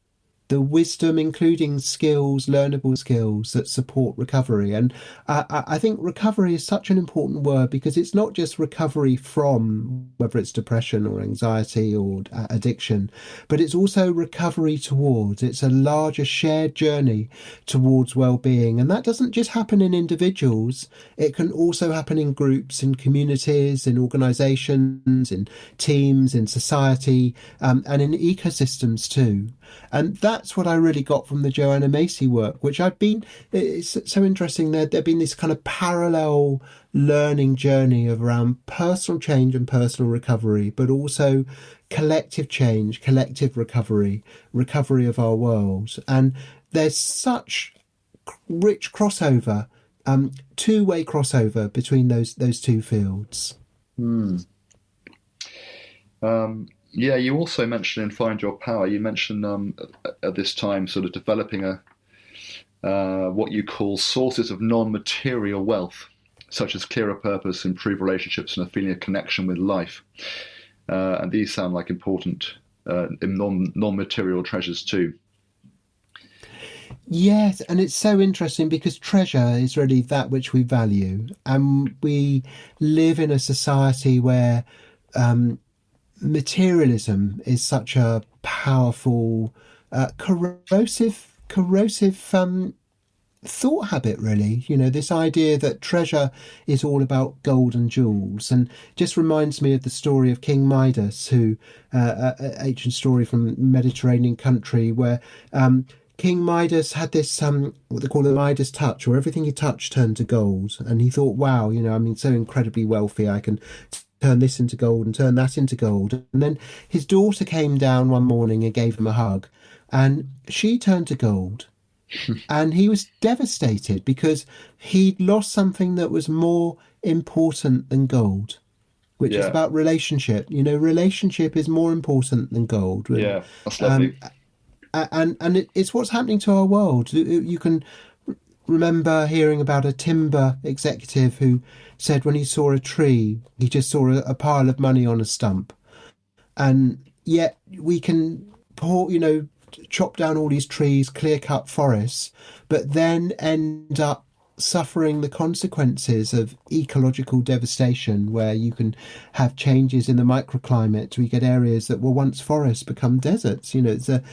The wisdom, including skills, learnable skills that support recovery. And I think recovery is such an important word, because it's not just recovery from whether it's depression or anxiety or addiction, but it's also recovery towards. It's a larger shared journey towards well-being. And that doesn't just happen in individuals. It can also happen in groups, in communities, in organisations, in teams, in society, and in ecosystems too. And that's what I really got from the Joanna Macy work, which it's so interesting. There'd been this kind of parallel learning journey around personal change and personal recovery, but also collective change, collective recovery of our world. And there's such rich crossover, two-way crossover between those two fields. You also mentioned in Find Your Power, you mentioned at this time sort of developing what you call sources of non-material wealth, such as clearer purpose, improved relationships, and a feeling of connection with life. And these sound like important non-material treasures too. Yes, and it's so interesting because treasure is really that which we value. And we live in a society where materialism is such a powerful, corrosive thought habit, really. This idea that treasure is all about gold and jewels. And just reminds me of the story of King Midas, who, ancient story from Mediterranean country, where King Midas had this, what they call the Midas touch, where everything he touched turned to gold. And he thought, wow, I'm so incredibly wealthy, I can turn this into gold and turn that into gold. And then his daughter came down one morning and gave him a hug, and she turned to gold. And he was devastated because he'd lost something that was more important than gold, which is about relationship. Relationship is more important than gold. Yeah, that's lovely. And it's what's happening to our world. You can remember hearing about a timber executive who said when he saw a tree, he just saw a pile of money on a stump. And yet we can chop down all these trees, clear cut forests, but then end up suffering the consequences of ecological devastation, where you can have changes in the microclimate. We get areas that were once forests become deserts. It's a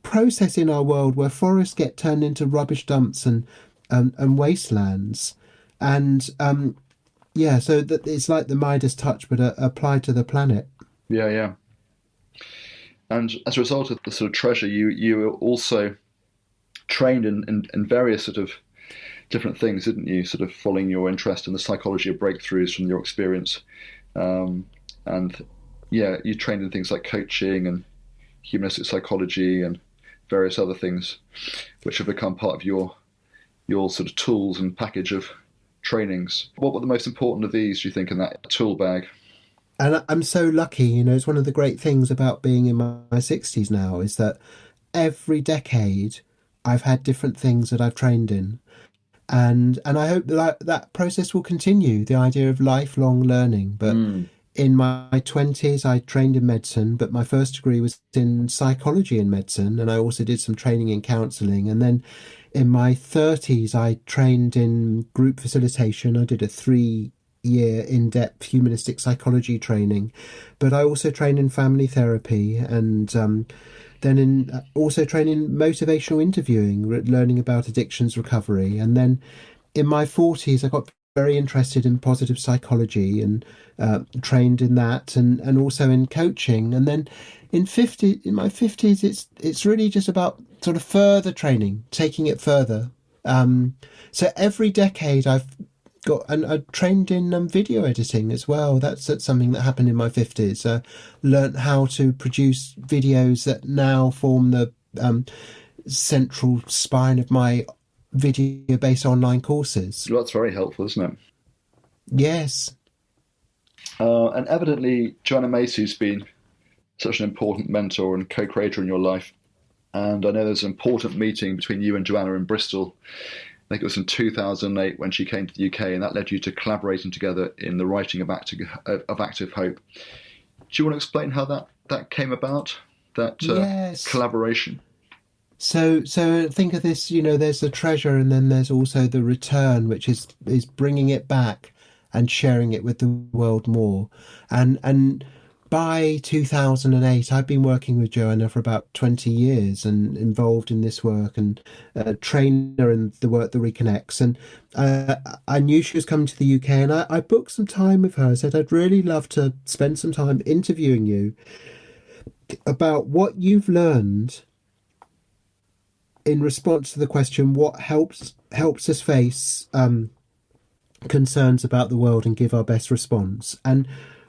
process in our world where forests get turned into rubbish dumps and wastelands. And so that it's like the Midas touch, but applied to the planet. Yeah. And as a result of the sort of treasure, you were also trained in various sort of different things, didn't you? Sort of following your interest in the psychology of breakthroughs from your experience. You trained in things like coaching and humanistic psychology and various other things, which have become part of your sort of tools and package of trainings. What were the most important of these, do you think, in that tool bag? And I'm so lucky, it's one of the great things about being in my 60s now is that every decade I've had different things that I've trained in. And I hope that process will continue, the idea of lifelong learning. But in my 20s, I trained in medicine, but my first degree was in psychology and medicine. And I also did some training in counselling. And then in my 30s, I trained in group facilitation. I did a 3-year in-depth humanistic psychology training, but I also trained in family therapy and then also training in motivational interviewing, learning about addictions recovery. And then in my 40s, I got very interested in positive psychology and trained in that and also in coaching. And then in my 50s, it's really just about sort of further training, taking it further. So every decade I've got, and I trained in video editing as well. That's something that happened in my 50s. Learned how to produce videos that now form the central spine of my video-based online courses. Well, that's very helpful, isn't it? Yes. And evidently, Joanna Macy's been such an important mentor and co-creator in your life. And I know there's an important meeting between you and Joanna in Bristol. I think it was in 2008 when she came to the UK, and that led you to collaborating together in the writing of Active Hope. Do you want to explain how that came about, that Yes. collaboration? So think of this, there's the treasure and then there's also the return, which is bringing it back and sharing it with the world more. And by 2008, I'd been working with Joanna for about 20 years and involved in this work and trainer in the work that reconnects. And I knew she was coming to the UK, and I booked some time with her. I said, I'd really love to spend some time interviewing you about what you've learned in response to the question, what helps us face concerns about the world and give our best response. And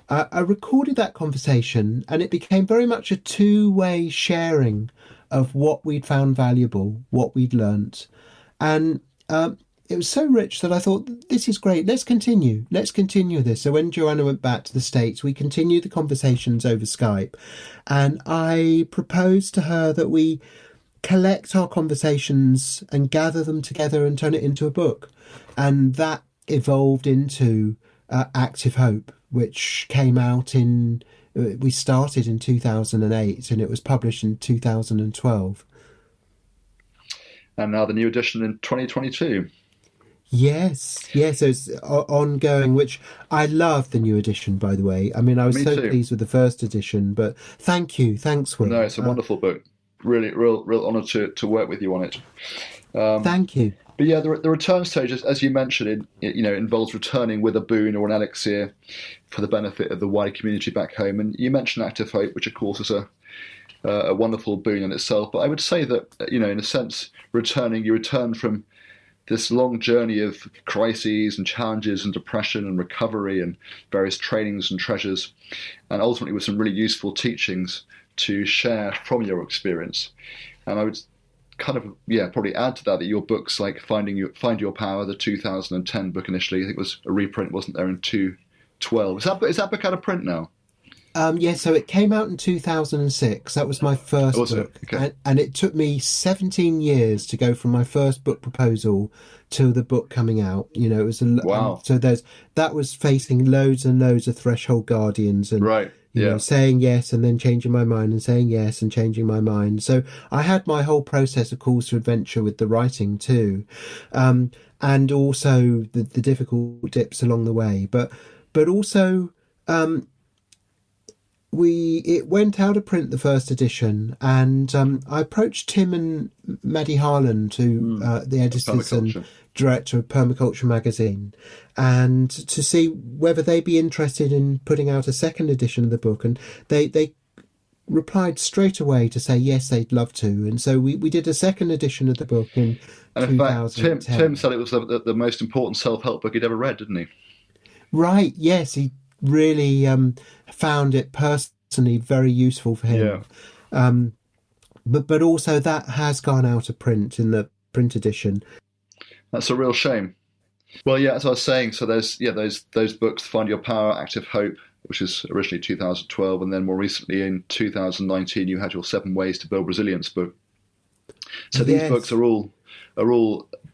I recorded that conversation, and it became very much a two-way sharing of what we'd found valuable, what we'd learnt. And it was so rich that I thought, this is great. Let's continue this. So when Joanna went back to the States, we continued the conversations over Skype. And I proposed to her that we collect our conversations and gather them together and turn it into a book. And that evolved into Active Hope, which came out we started in 2008 and it was published in 2012. And now the new edition in 2022. Yes, so it's ongoing, which I love the new edition, by the way. I mean, I was so pleased with the first edition, but thanks, Will. No, it's a wonderful book. Really, real honour to work with you on it. Thank you. But yeah, the return stage, as you mentioned, it involves returning with a boon or an elixir for the benefit of the wider community back home. And you mentioned Active Hope, which of course is a wonderful boon in itself. But I would say that, in a sense, you return from this long journey of crises and challenges and depression and recovery and various trainings and treasures, and ultimately with some really useful teachings to share from your experience. And I would kind of, probably add to that your books like Find Your Power, the 2010 book initially, I think it was a reprint, wasn't there, in 2012. Is that book out of print now? So it came out in 2006. That was my first book. Okay. And it took me 17 years to go from my first book proposal to the book coming out. It was wow. So that was facing loads and loads of threshold guardians and right. saying yes and then changing my mind and saying yes and changing my mind. So I had my whole process of calls to adventure with the writing too, and also the difficult dips along the way. But also it went out of print, the first edition, and I approached Tim and Maddie Harland, the editors and director of Permaculture magazine, and to see whether they'd be interested in putting out a second edition of the book, and they replied straight away to say yes, they'd love to, and so we did a second edition of the book in 2010. In fact, Tim said it was the most important self-help book he'd ever read, didn't he? Right, yes, he really found it personally very useful for him. Yeah. But also that has gone out of print in the print edition. That's a real shame. Well, yeah, as I was saying, so there's those books, Find Your Power, Active Hope, which is originally 2012, and then more recently in 2019 you had your 7 Ways to Build Resilience book. So these books are all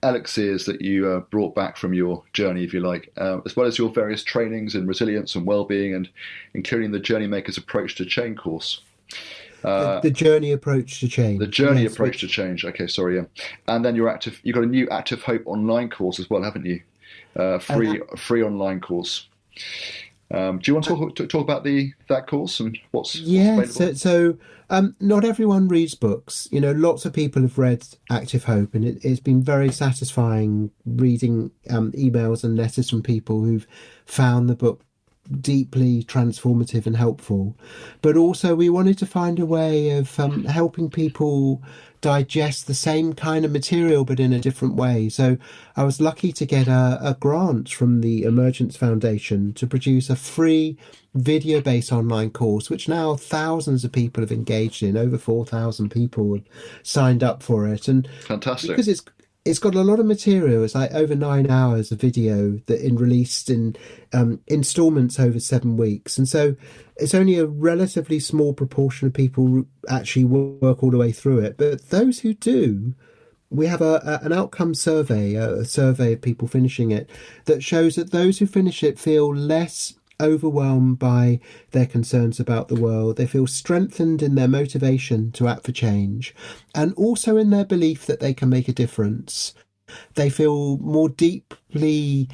elixirs that you brought back from your journey, if you like, as well as your various trainings in resilience and well-being, and including the Changemaker's approach to change course. The journey approach to change. The journey approach to change. Okay, sorry, yeah. And then you've got a new Active Hope online course as well, haven't you? Free online course. Do you want to talk about that course and what's available? So not everyone reads books. Lots of people have read Active Hope, and it's been very satisfying reading emails and letters from people who've found the book deeply transformative and helpful. But also we wanted to find a way of helping people digest the same kind of material but in a different way. So I was lucky to get a grant from the Emergence Foundation to produce a free video-based online course, which now thousands of people have engaged in. Over 4,000 people have signed up for it. And fantastic, because it's got a lot of material. It's like over 9 hours of video released in installments over 7 weeks. And so it's only a relatively small proportion of people who actually work all the way through it. But those who do, we have an outcome survey, a survey of people finishing it, that shows that those who finish it feel less overwhelmed by their concerns about the world. They feel strengthened in their motivation to act for change, and also in their belief that they can make a difference. They feel more deeply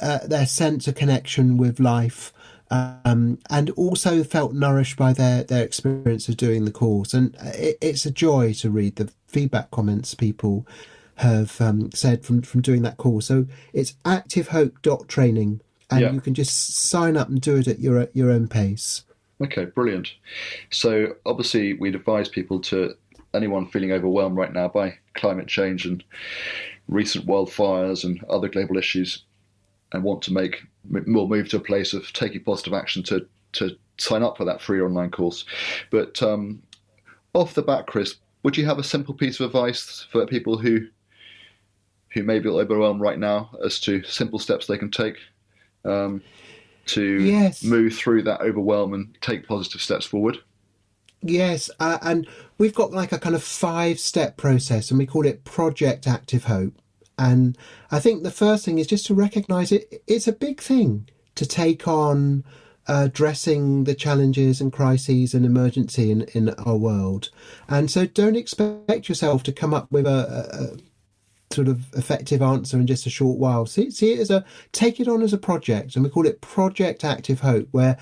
their sense of connection with life, and also felt nourished by their experience of doing the course. And it's a joy to read the feedback comments people have said from doing that course. So it's activehope.training. And you can just sign up and do it at your own pace. Okay, brilliant. So obviously we'd advise people anyone feeling overwhelmed right now by climate change and recent wildfires and other global issues, and want to move to a place of taking positive action, to sign up for that free online course. But off the bat, Chris, would you have a simple piece of advice for people who may be overwhelmed right now as to simple steps they can take to move through that overwhelm and take positive steps forward? Yes, and we've got like a kind of 5-step process, and we call it Project Active Hope. And I think the first thing is just to recognise it's a big thing to take on addressing the challenges and crises and emergency in our world. And so don't expect yourself to come up with a sort of effective answer in just a short while. See it take it on as a project, and we call it Project Active Hope, where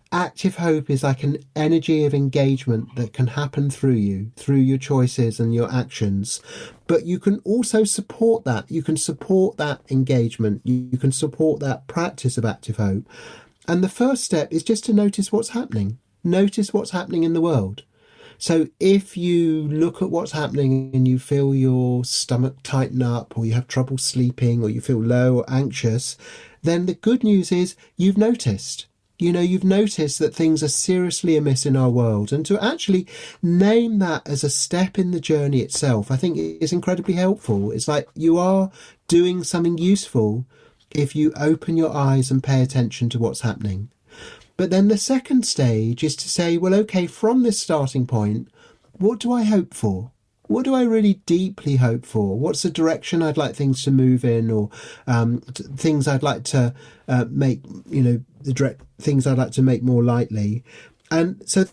active hope is like an energy of engagement that can happen through your choices and your actions. But you can also support that. You can support that engagement. You can support that practice of active hope. And the first step is just to notice what's happening. Notice what's happening in the world. So if you look at what's happening and you feel your stomach tighten up, or you have trouble sleeping, or you feel low or anxious, then the good news is you've noticed. You've noticed that things are seriously amiss in our world. And to actually name that as a step in the journey itself, I think is incredibly helpful. It's like you are doing something useful if you open your eyes and pay attention to what's happening. But then the second stage is to say, well, okay, from this starting point, what do I hope for? What do I really deeply hope for? What's the direction I'd like things to move in, or things I'd like to make, things I'd like to make more lightly? And so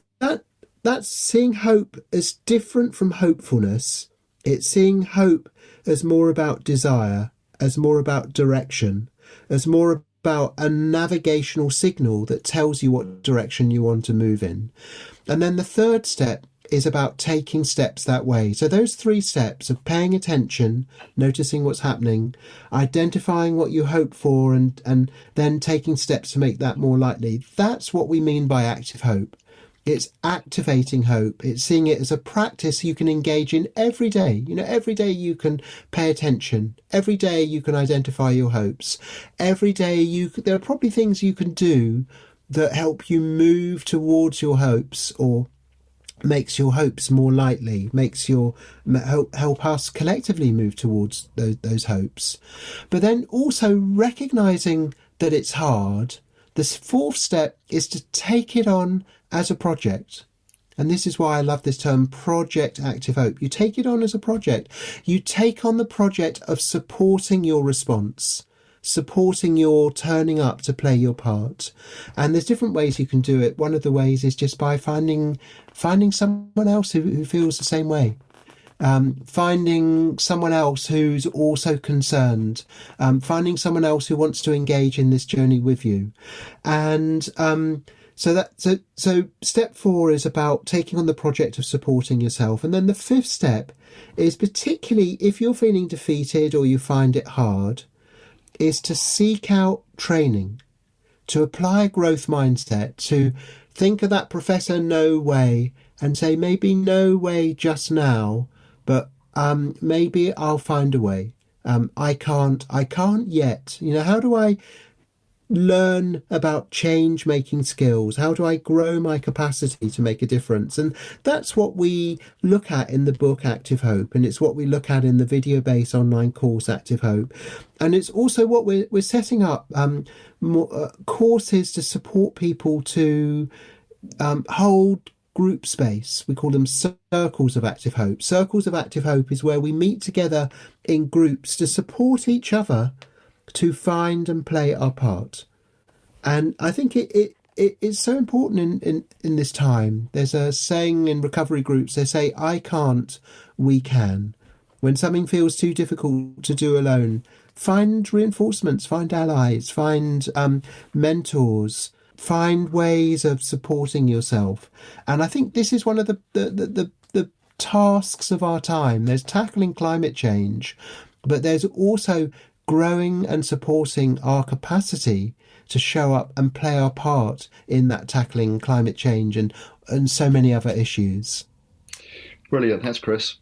that's seeing hope as different from hopefulness. It's seeing hope as more about desire, as more about direction, as more about a navigational signal that tells you what direction you want to move in. And then the third step is about taking steps that way. So those three steps of paying attention, noticing what's happening, identifying what you hope for, and then taking steps to make that more likely. That's what we mean by active hope. It's activating hope. It's seeing it as a practice you can engage in every day. Every day you can pay attention. Every day you can identify your hopes. Every day there are probably things you can do that help you move towards your hopes, or makes your hopes more likely, help us collectively move towards those hopes. But then also recognizing that it's hard. This fourth step is to take it on as a project. And this is why I love this term, project active hope. You take it on as a project. You take on the project of supporting your response, supporting your turning up to play your part. And there's different ways you can do it. One of the ways is just by finding someone else who feels the same way. Finding someone else who's also concerned, finding someone else who wants to engage in this journey with you. And so step 4 is about taking on the project of supporting yourself. And then the 5th step is, particularly if you're feeling defeated or you find it hard, is to seek out training, to apply a growth mindset, to think of that Professor No Way and say, maybe no way just now, but maybe I'll find a way. I can't yet. How do I learn about change making skills? How do I grow my capacity to make a difference? And that's what we look at in the book Active Hope, and it's what we look at in the video based online course Active Hope, and it's also what we're setting up courses to support people to hold group space. We call them circles of active hope. Circles of active hope is where we meet together in groups to support each other to find and play our part. And I think it's so important in this time. There's a saying in recovery groups, they say, I can't, we can. When something feels too difficult to do alone, find reinforcements, find allies, find mentors, find ways of supporting yourself. And I think this is one of the tasks of our time. There's tackling climate change, but there's also growing and supporting our capacity to show up and play our part in that tackling climate change and so many other issues. Brilliant. Thanks, Chris.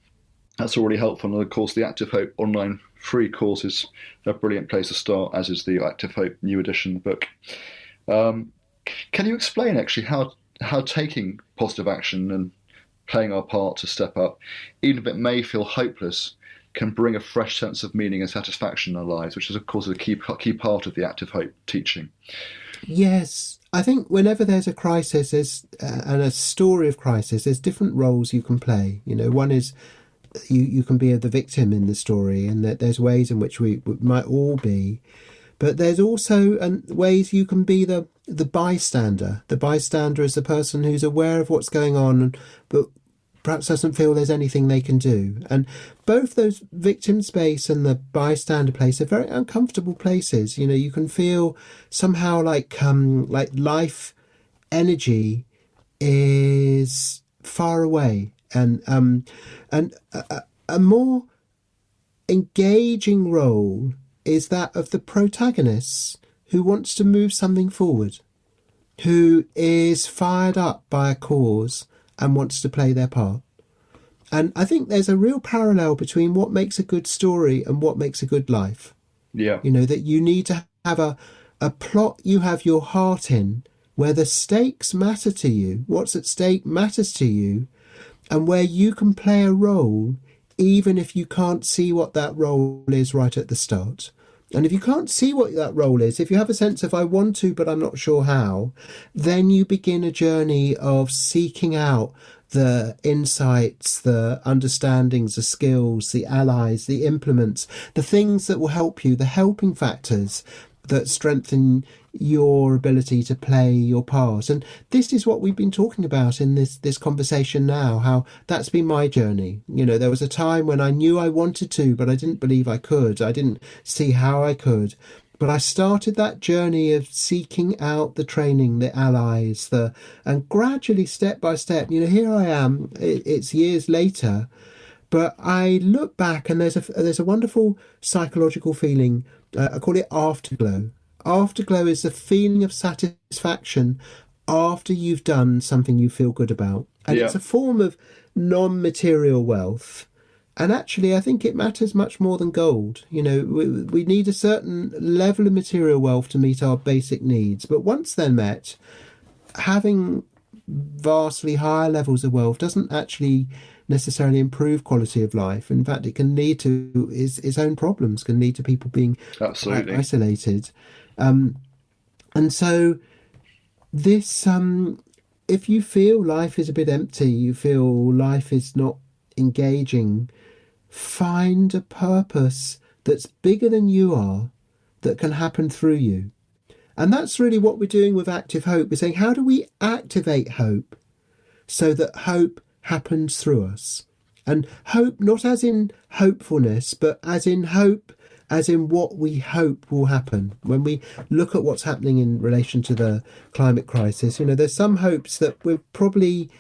That's all really helpful. And of course, the Active Hope online free course is a brilliant place to start, as is the Active Hope new edition book. Can you explain actually how taking positive action and playing our part to step up, even if it may feel hopeless, can bring a fresh sense of meaning and satisfaction in our lives, which is, of course, a key part of the Active Hope teaching? Yes. I think whenever there's a crisis and a story of crisis, there's different roles you can play. One is you can be the victim in the story, and that there's ways in which we might all be. But there's also ways you can be the bystander. The bystander is the person who's aware of what's going on, but perhaps doesn't feel there's anything they can do. And both those victim space and the bystander place are very uncomfortable places. You can feel somehow like life energy is far away, and a more engaging role is that of the protagonist who wants to move something forward, who is fired up by a cause and wants to play their part. And I think there's a real parallel between what makes a good story and what makes a good life. Yeah. That you need to have a plot you have your heart in, where the stakes matter to you, what's at stake matters to you, and where you can play a role even if you can't see what that role is right at the start. And if you can't see what that role is, if you have a sense of I want to but I'm not sure how, then you begin a journey of seeking out the insights, the understandings, the skills, the allies, the implements, the things that will help you, the helping factors. that strengthen your ability to play your part. And this is what we've been talking about in this conversation now, how that's been my journey. There was a time when I knew I wanted to, but I didn't believe I could. I didn't see how I could. But I started that journey of seeking out the training, the allies, and gradually, step by step, here I am. It's years later, but I look back and there's a wonderful psychological feeling. I call it afterglow. Afterglow is the feeling of satisfaction after you've done something you feel good about. And It's a form of non-material wealth. And actually, I think it matters much more than gold. We need a certain level of material wealth to meet our basic needs. But once they're met, having vastly higher levels of wealth doesn't actually necessarily improve quality of life. In fact, it can lead to its own problems, can lead to people being absolutely isolated. And so this, if you feel life is a bit empty, you feel life is not engaging, find a purpose that's bigger than you are, that can happen through you. And that's really what we're doing with Active Hope. We're saying, how do we activate hope so that hope happens through us? And hope not as in hopefulness, but as in hope, as in what we hope will happen. When we look at what's happening in relation to the climate crisis, there's some hopes that we're probably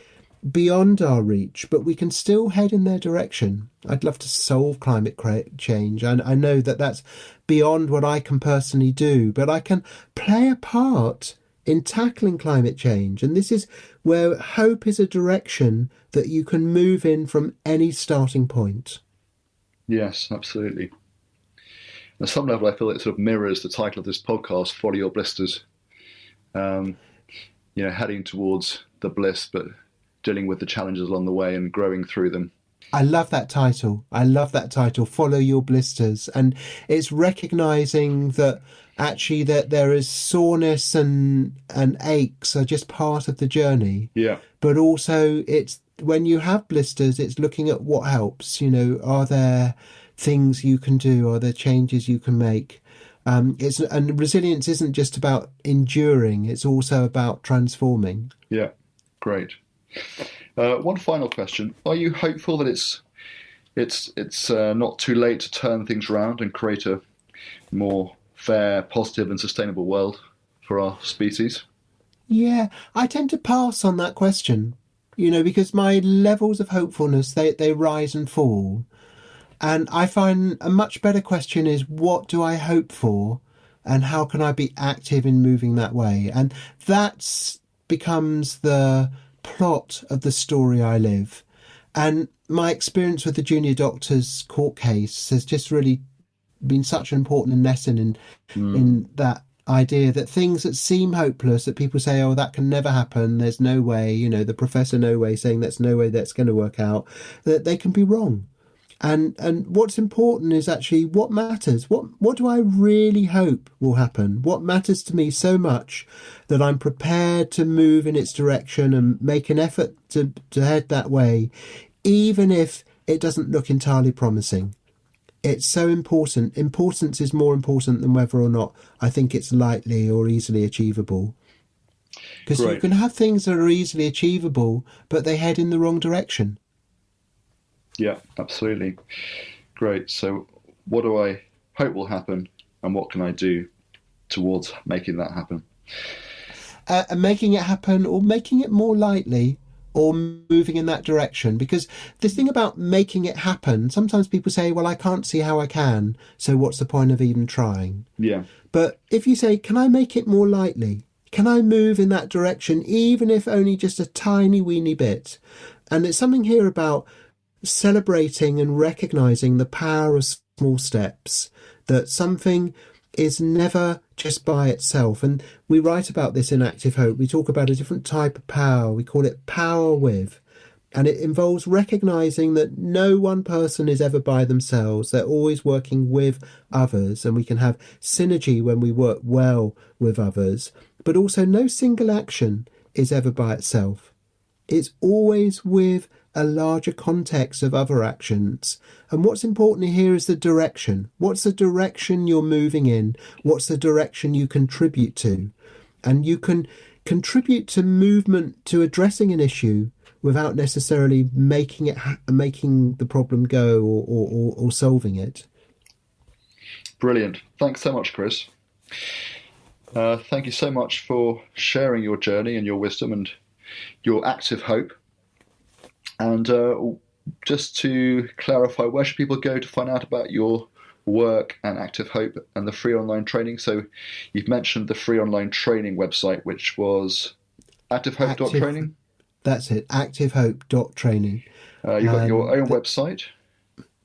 beyond our reach, but we can still head in their direction. I'd love to solve climate change. I know that that's beyond what I can personally do, but I can play a part in tackling climate change. And this is where hope is a direction that you can move in from any starting point. Yes, absolutely. At some level, I feel it sort of mirrors the title of this podcast, Follow Your Blisters. Heading towards the bliss, but dealing with the challenges along the way and growing through them. I love that title. Follow Your Blisters. And it's recognizing that actually that there is soreness and aches are just part of the journey. Yeah. But also it's when you have blisters, it's looking at what helps. Are there things you can do? Are there changes you can make? And resilience isn't just about enduring, it's also about transforming. Yeah, great. One final question: are you hopeful that it's not too late to turn things around and create a more fair, positive, and sustainable world for our species? Yeah, I tend to pass on that question. Because my levels of hopefulness they rise and fall, and I find a much better question is, what do I hope for, and how can I be active in moving that way? And that becomes the plot of the story I live. And my experience with the junior doctor's court case has just really been such an important lesson in that idea that things that seem hopeless, that people say, oh, that can never happen, there's no way, the professor no way saying that's no way that's going to work out, that they can be wrong. And what's important is actually what matters. What do I really hope will happen? What matters to me so much that I'm prepared to move in its direction and make an effort to head that way, even if it doesn't look entirely promising. It's so important. Importance is more important than whether or not I think it's lightly or easily achievable. Because you can have things that are easily achievable, but they head in the wrong direction. Yeah, absolutely. Great. So what do I hope will happen, and what can I do towards making that happen? Making it happen, or making it more lightly, or moving in that direction. Because the thing about making it happen, sometimes people say, well, I can't see how I can, so what's the point of even trying? Yeah. But if you say, can I make it more lightly? Can I move in that direction, even if only just a tiny weeny bit? And there's something here about celebrating and recognizing the power of small steps, that something is never just by itself. And we write about this in Active Hope. We talk about a different type of power. We call it power with. And it involves recognizing that no one person is ever by themselves. They're always working with others, and we can have synergy when we work well with others. But also no single action is ever by itself. It's always with a larger context of other actions. And what's important here is the direction. What's the direction you're moving in? What's the direction you contribute to? And you can contribute to movement, to addressing an issue without necessarily making the problem go or solving it. Brilliant. Thanks so much, Chris. Thank you so much for sharing your journey and your wisdom and your active hope. And just to clarify, where should people go to find out about your work and active hope and the free online training? So you've mentioned the free online training website, which was activehope.training. That's it, activehope.training. You've got your own website,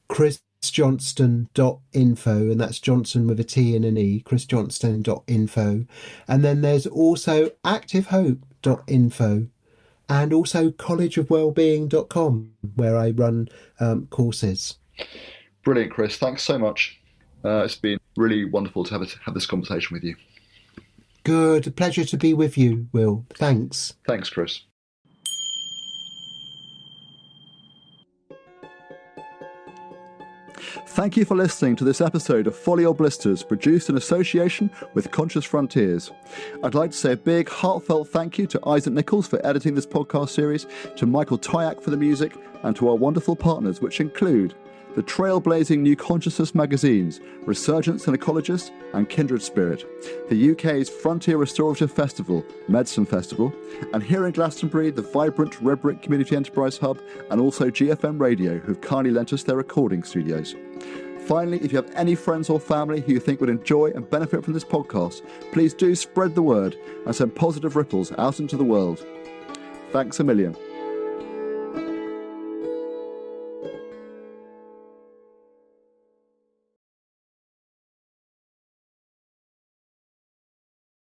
chrisjohnston.info, and that's Johnson with a T and an E, chrisjohnston.info. And then there's also activehope.info, and also collegeofwellbeing.com, where I run courses. Brilliant, Chris. Thanks so much. It's been really wonderful to have this conversation with you. Good. A pleasure to be with you, Will. Thanks. Thanks, Chris. Thank you for listening to this episode of Follow Your Blisters, produced in association with Conscious Frontiers. I'd like to say a big, heartfelt thank you to Isaac Nichols for editing this podcast series, to Michael Tyak for the music, and to our wonderful partners, which include the trailblazing New Consciousness magazines, Resurgence and Ecologist, and Kindred Spirit, the UK's Frontier Restorative Festival, Medicine Festival, and here in Glastonbury, the vibrant Red Brick Community Enterprise Hub, and also GFM Radio, who've kindly lent us their recording studios. Finally, if you have any friends or family who you think would enjoy and benefit from this podcast, please do spread the word and send positive ripples out into the world. Thanks a million.